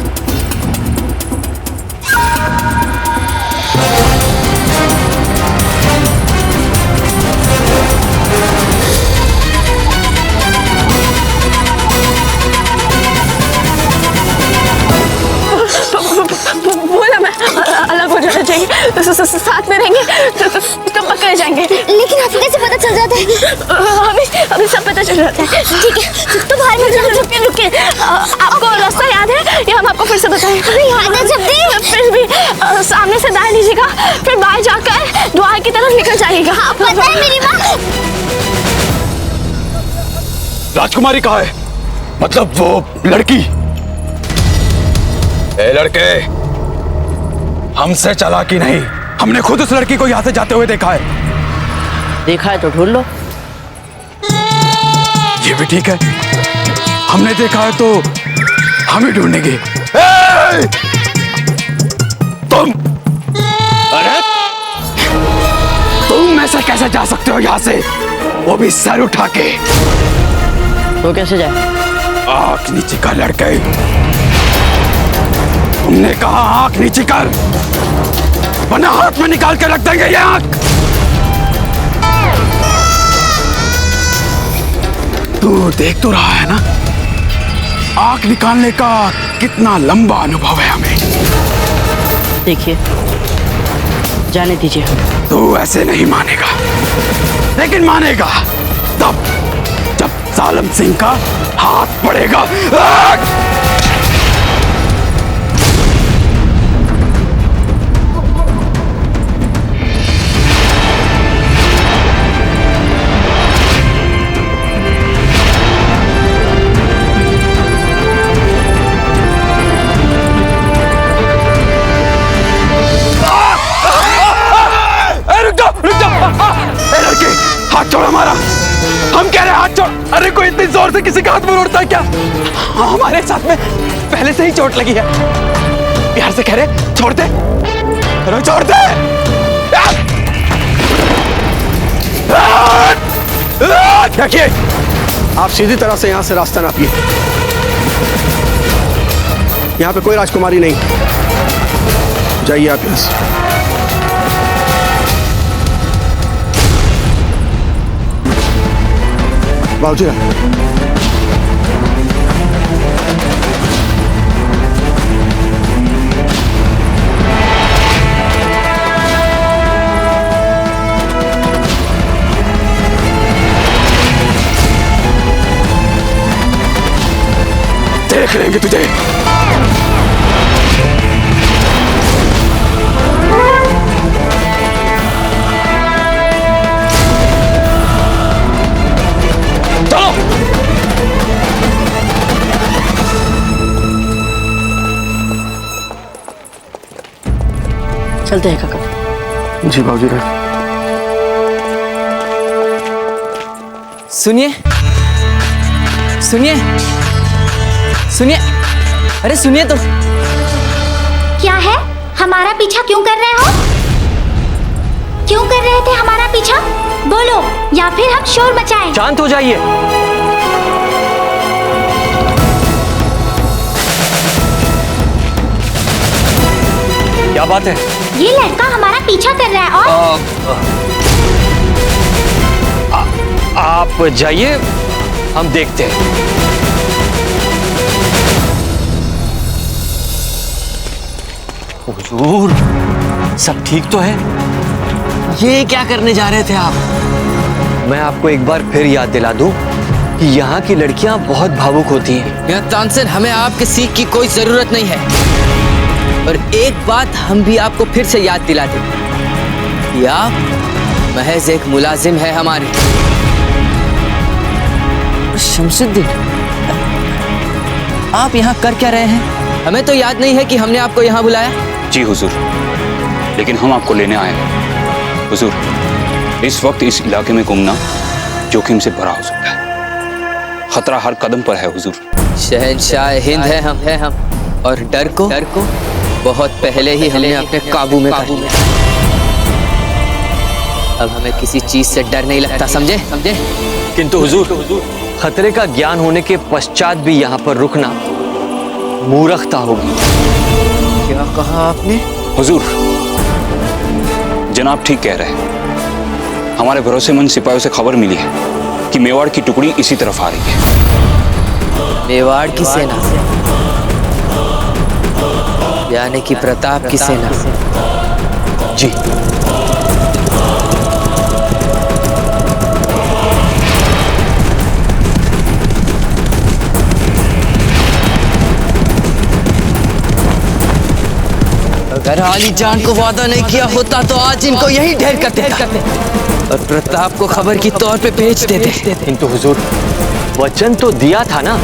अलग हो जाना चाहिए, साथ में रहेंगे तो पकड़े जाएंगे। लेकिन आपको कैसे पता चल जाता है? अभी सब पता चल जाता है। ठीक है, तो बाहर में रुकिए। आपको रास्ता याद है या हम आपको फिर से बताएं? याद है जब फिर भी सामने से दाएं लीजिएगा, फिर बाएं जाकर द्वार की तरफ निकल जाइएगा। पता है मेरी माँ। राजकुमारी कहाँ है? मतलब वो लड़की। ए लड़के, हमसे चालाकी नहीं, हमने खुद उस लड़की को यहाँ से जाते हुए देखा है। देखा है तो ढूंढ लो। ये भी ठीक है, हमने देखा है तो हम ही ढूंढेंगे। तुम, अरे तुम ऐसे कैसे जा सकते हो यहाँ से, वो भी सर उठा के? तो कैसे जाए? आंख नीचे कर लड़के, तुमने कहा आंख नीचे कर, वरना हाथ में निकाल के रख देंगे ये आंख। तू देख तो रहा है ना, आंख निकालने का कितना लंबा अनुभव है हमें। देखिए, जाने दीजिए। तू ऐसे नहीं मानेगा, लेकिन मानेगा तब जब सालम सिंह का हाथ पड़ेगा। हाथ छोड़ हमारा, हम कह रहे हैं हाथ छोड़। अरे कोई इतनी जोर से किसी का हाथ में उड़ता है क्या? हमारे साथ में पहले से ही चोट लगी है, प्यार से कह रहे छोड़ दे, अरे छोड़ दे। देखिए, आप सीधी तरह से यहाँ से रास्ता नापिए, यहाँ पे कोई राजकुमारी नहीं, जाइए आप यहाँ से। बाबूजी, देख लेंगे तुझे। चलते हैं काका। जी बाबूजी। सुनिए सुनिए सुनिए, अरे सुनिए तो। क्या है? हमारा पीछा क्यों कर रहे हो? क्यों कर रहे थे हमारा पीछा? बोलो, या फिर हम शोर मचाएं। शांत हो जाइए। क्या बात है? ये लड़का हमारा पीछा कर रहा है और आप जाइए, हम देखते हैं। हुजूर, सब ठीक तो है? ये क्या करने जा रहे थे आप? मैं आपको एक बार फिर याद दिला दूं कि यहाँ की लड़कियां बहुत भावुक होती हैं। यह तानसेन, हमें आपके सीख की कोई जरूरत नहीं है। और एक बात हम भी आपको फिर से याद दिला दें कि आप महज एक मुलाजिम है हमारे। शमशुद्दीन, आप यहाँ कर क्या रहे हैं? हमें तो याद नहीं है कि हमने आपको यहाँ बुलाया। जी हुजूर, लेकिन हम आपको लेने आए हैं। हुजूर, इस वक्त इस इलाके में घूमना जोखिम से भरा हो सकता है, खतरा हर कदम पर है हुजूर। शहंशाह हिंद है हम, और डर को बहुत पहले ही हमने अपने काबू में कर लिया। अब हमें किसी चीज से डर नहीं लगता, समझे? किंतु हुजूर, खतरे का ज्ञान होने के पश्चात भी यहाँ पर रुकना मूर्खता होगी। क्या कहा आपने? हुजूर, जनाब ठीक कह रहे हैं। हमारे भरोसेमंद सिपाहियों से खबर मिली है कि मेवाड़ की टुकड़ी इसी तरफ आ रही है। मेवाड़ की सेना, यानी कि प्रताप की सेना? जी। अगर आली जान को वादा नहीं किया होता तो आज इनको यही ढेर कर देता और प्रताप को खबर की तौर पे भेज देते। किंतु हुजूर, वचन तो दिया था ना।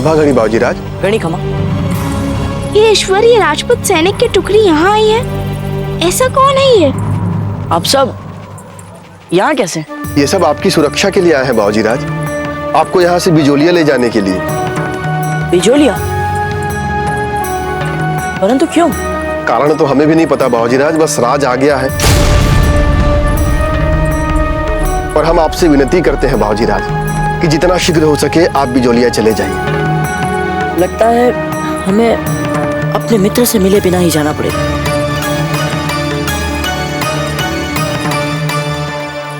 सभा गणी बाबूजी राज। गणी खमा। ये ईश्वरीय राजपूत सैनिक की टुकड़ी यहाँ आई है, ऐसा कौन है ये? आप सब यहाँ कैसे? ये सब आपकी सुरक्षा के लिए आए हैं बाबूजी राज, आपको यहाँ से बिजोलिया ले जाने के लिए। बिजोलिया? परंतु क्यों? कारण तो हमें भी नहीं पता बाबूजी राज, बस राज आ गया है और हम आपसे विनती करते हैं बाबूजी राज कि जितना शीघ्र हो सके आप बिजोलिया चले जाइए। लगता है हमें अपने मित्र से मिले बिना ही जाना पड़ेगा।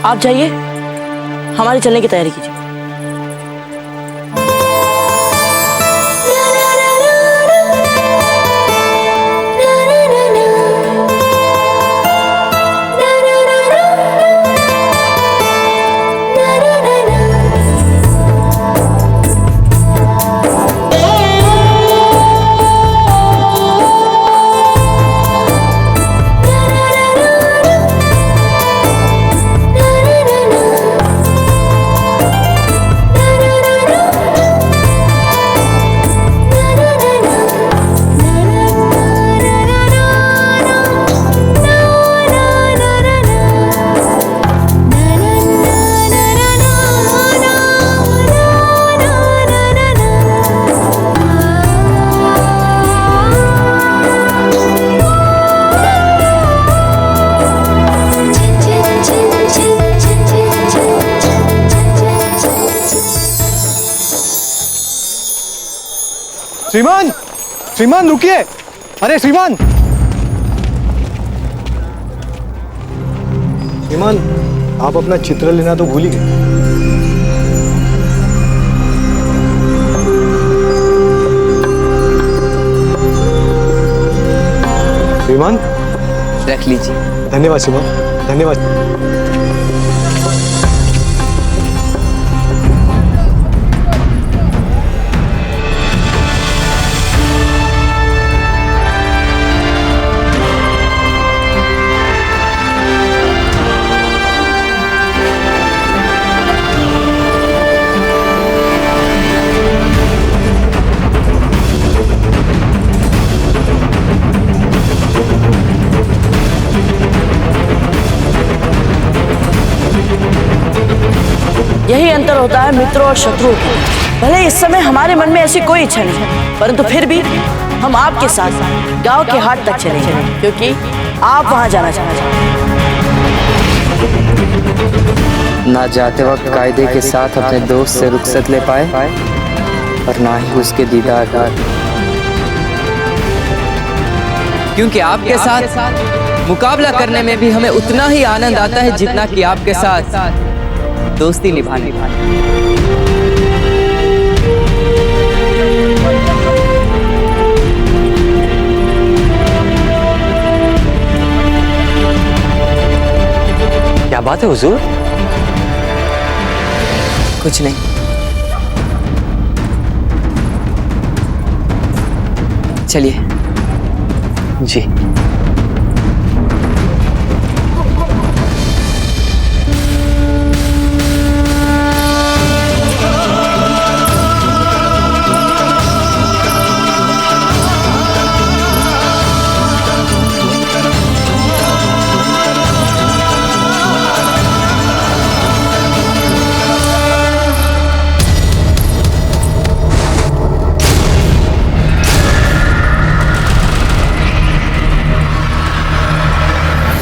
आप जाइए, हमारी चलने की तैयारी कीजिए। श्रीमान, श्रीमान रुकिए। अरे श्रीमान, श्रीमान आप अपना चित्र लेना तो भूल ही गए। श्रीमान रख लीजिए। धन्यवाद श्रीमान, धन्यवाद। यही अंतर होता है मित्रों और शत्रुओं की। भले इस समय हमारे मन में ऐसी कोई इच्छा नहीं, परंतु फिर भी हम आपके साथ गांव के हाट तक चलेंगे, क्योंकि आप वहां जाना चाहते हैं। ना जाते वक्त कायदे के साथ अपने दोस्त से रुखसत ले पाए और ना ही उसके दीदार, क्योंकि आपके साथ मुकाबला करने में भी हमें उतना ही आनंद आता है जितना कि आपके साथ दोस्ती निभाने। क्या बात है हुजूर? कुछ नहीं। चलिए। जी।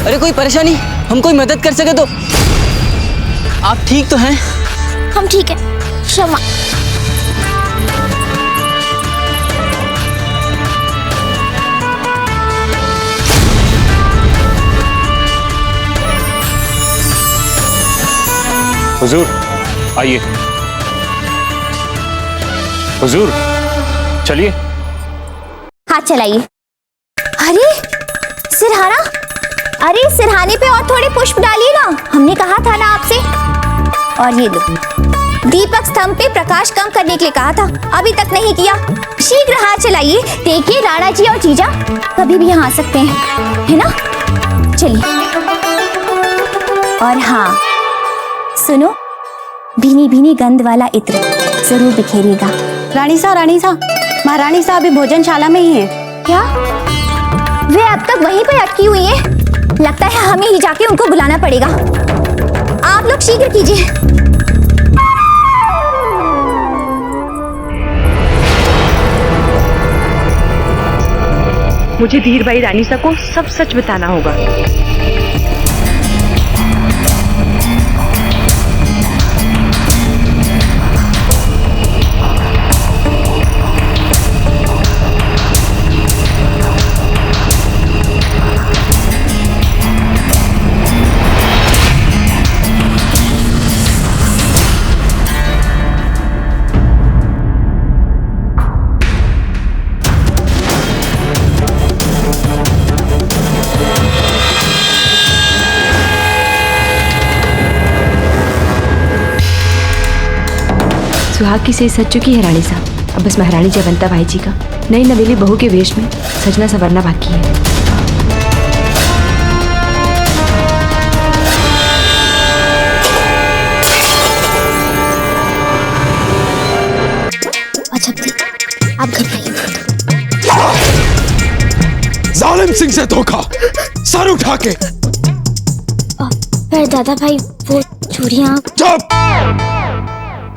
अरे कोई परेशानी, हम कोई मदद कर सके तो? आप ठीक तो हैं? हम ठीक है, क्षमा। हुजूर आइए। हुजूर चलिए। हाथ चलाइए। अरे सिरहाना, अरे सिरहाने पे और थोड़े पुष्प डालिए ना, हमने कहा था ना आपसे। और ये लो, दीपक स्तंभ पे प्रकाश कम करने के लिए कहा था, अभी तक नहीं किया। शीघ्र हाथ चलाइए। देखिए राणा जी और जीजा कभी भी यहाँ आ सकते हैं, है ना? चलिए। और हाँ सुनो, भीनी भीनी गंध वाला इत्र जरूर बिखेरिएगा, रानी साहब महारानी साहब अभी भोजनशाला में ही है। क्या वे अब तक वहीं पर अटकी हुई हैं? लगता है हमें ही जाके उनको बुलाना पड़ेगा। आप लोग शीघ्र कीजिए। मुझे धीरबाई रानीसा को सब सच बताना होगा। सुहाग की सही सज चुकी है रानी साहब। अब बस महारानी जयवंता बाई जी का नई नवेली बहू के वेश में सजना संवरना बाकी है। आप घबराइए। जालिम सिंह से धोखा, सर उठा के। पर दादा भाई वो चूड़ियां। चुप!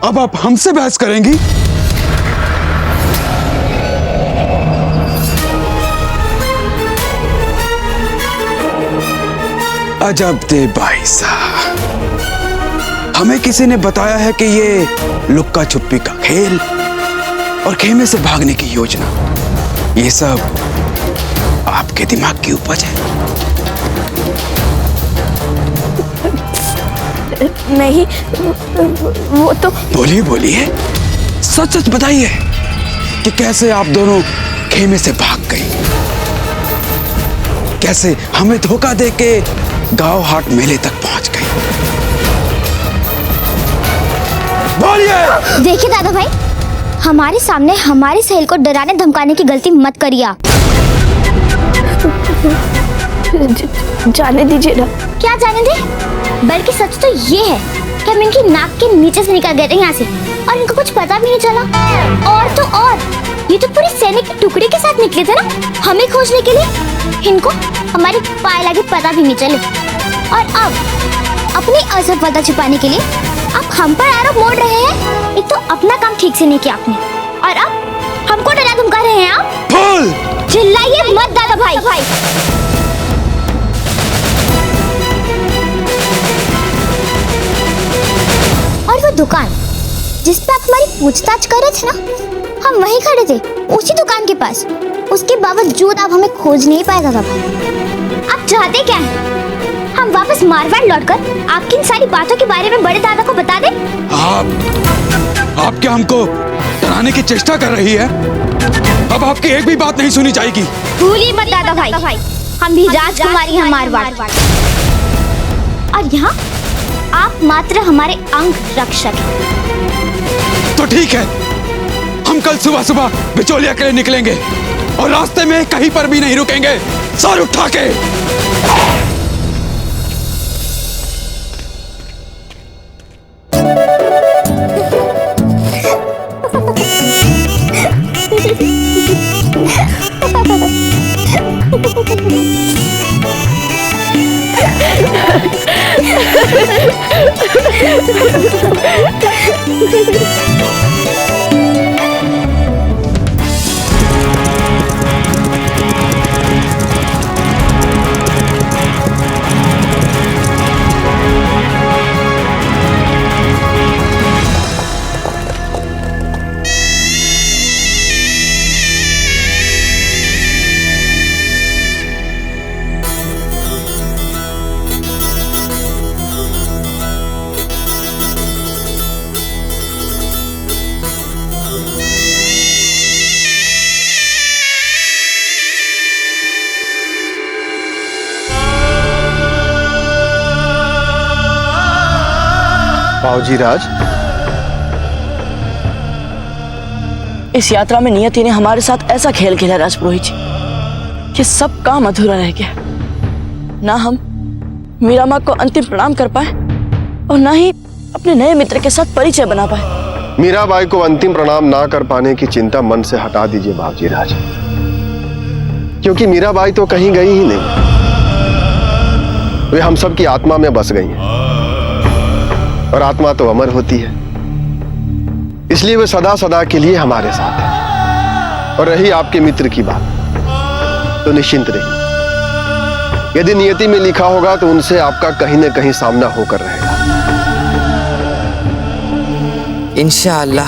अब आप हमसे बहस करेंगी? अजब दे भाई साहब, हमें किसी ने बताया है कि ये लुक्का छुपी का खेल और खेमे से भागने की योजना, ये सब आपके दिमाग की उपज है। नहीं, वो तो। बोलिए बोलिए, सच सच बताइए कि कैसे आप दोनों खेमे से भाग गई, कैसे हमें धोखा देके गांव हाट मेले तक पहुंच गई। बोलिए। देखिए दादा भाई, हमारे सामने हमारी सहेल को डराने धमकाने की गलती मत करिए आप। जाने दीजिए ना। क्या जाने दे? बल्कि सच तो ये है कि हम इनकी नाक के नीचे से निकल गए थे यहाँ से और इनको कुछ पता भी नहीं चला। और तो और ये तो पूरी सैनिक की टुकड़ी के साथ निकले थे ना हमें खोजने के लिए। इनको हमारी पाए लगे पता भी नहीं चले। और अब अपनी असफलता छिपाने के लिए आप हम पर आरोप मोड़ रहे हैं। एक तो अपना काम ठीक से नहीं किया आपने और अब हमको डरा धमका रहे हैं आप। चिल्लाइए मत दादा भाई। और वो दुकान जिस पे आप हमारी पूछताछ कर रहे थे ना, हम वहीं खड़े थे उसी दुकान के पास। उसके बावजूद आप हमें खोज नहीं पाए दादा भाई। आप चाहते क्या हैं? हम वापस मारवाड़ लौटकर आपकी इन सारी बातों के बारे में बड़े दादा को बता दें? आप क्या हमको डराने की चेष्टा कर रही है? अब आपकी एक भी बात नहीं सुनी जाएगी। भूलिए मत दादा भाई, हम भी राजकुमारी हैं मारवाड़। और यहाँ आप मात्र हमारे अंग रक्षक हैं। तो ठीक है, हम कल सुबह सुबह बिचौलिया के लिए निकलेंगे और रास्ते में कहीं पर भी नहीं रुकेंगे, सर उठा के। बाबूजी राज, इस यात्रा में नियति ने हमारे साथ ऐसा खेल खेला राजपुरोहित जी कि सब काम अधूरा रह गया। ना हम मीरा माँ को अंतिम प्रणाम कर पाए और ना ही अपने नए मित्र के साथ परिचय बना पाए। मीराबाई को अंतिम प्रणाम ना कर पाने की चिंता मन से हटा दीजिए बाबूजी राज, क्योंकि मीराबाई तो कहीं गई ही नहीं, वे हम सब की आत्मा में बस गई हैं और आत्मा तो अमर होती है, इसलिए वे सदा सदा के लिए हमारे साथ है। और रही आपके मित्र की बात, तो निश्चिंत रहिए, यदि नियति में लिखा होगा तो उनसे आपका कहीं न कहीं सामना होकर रहेगा। इंशाअल्लाह।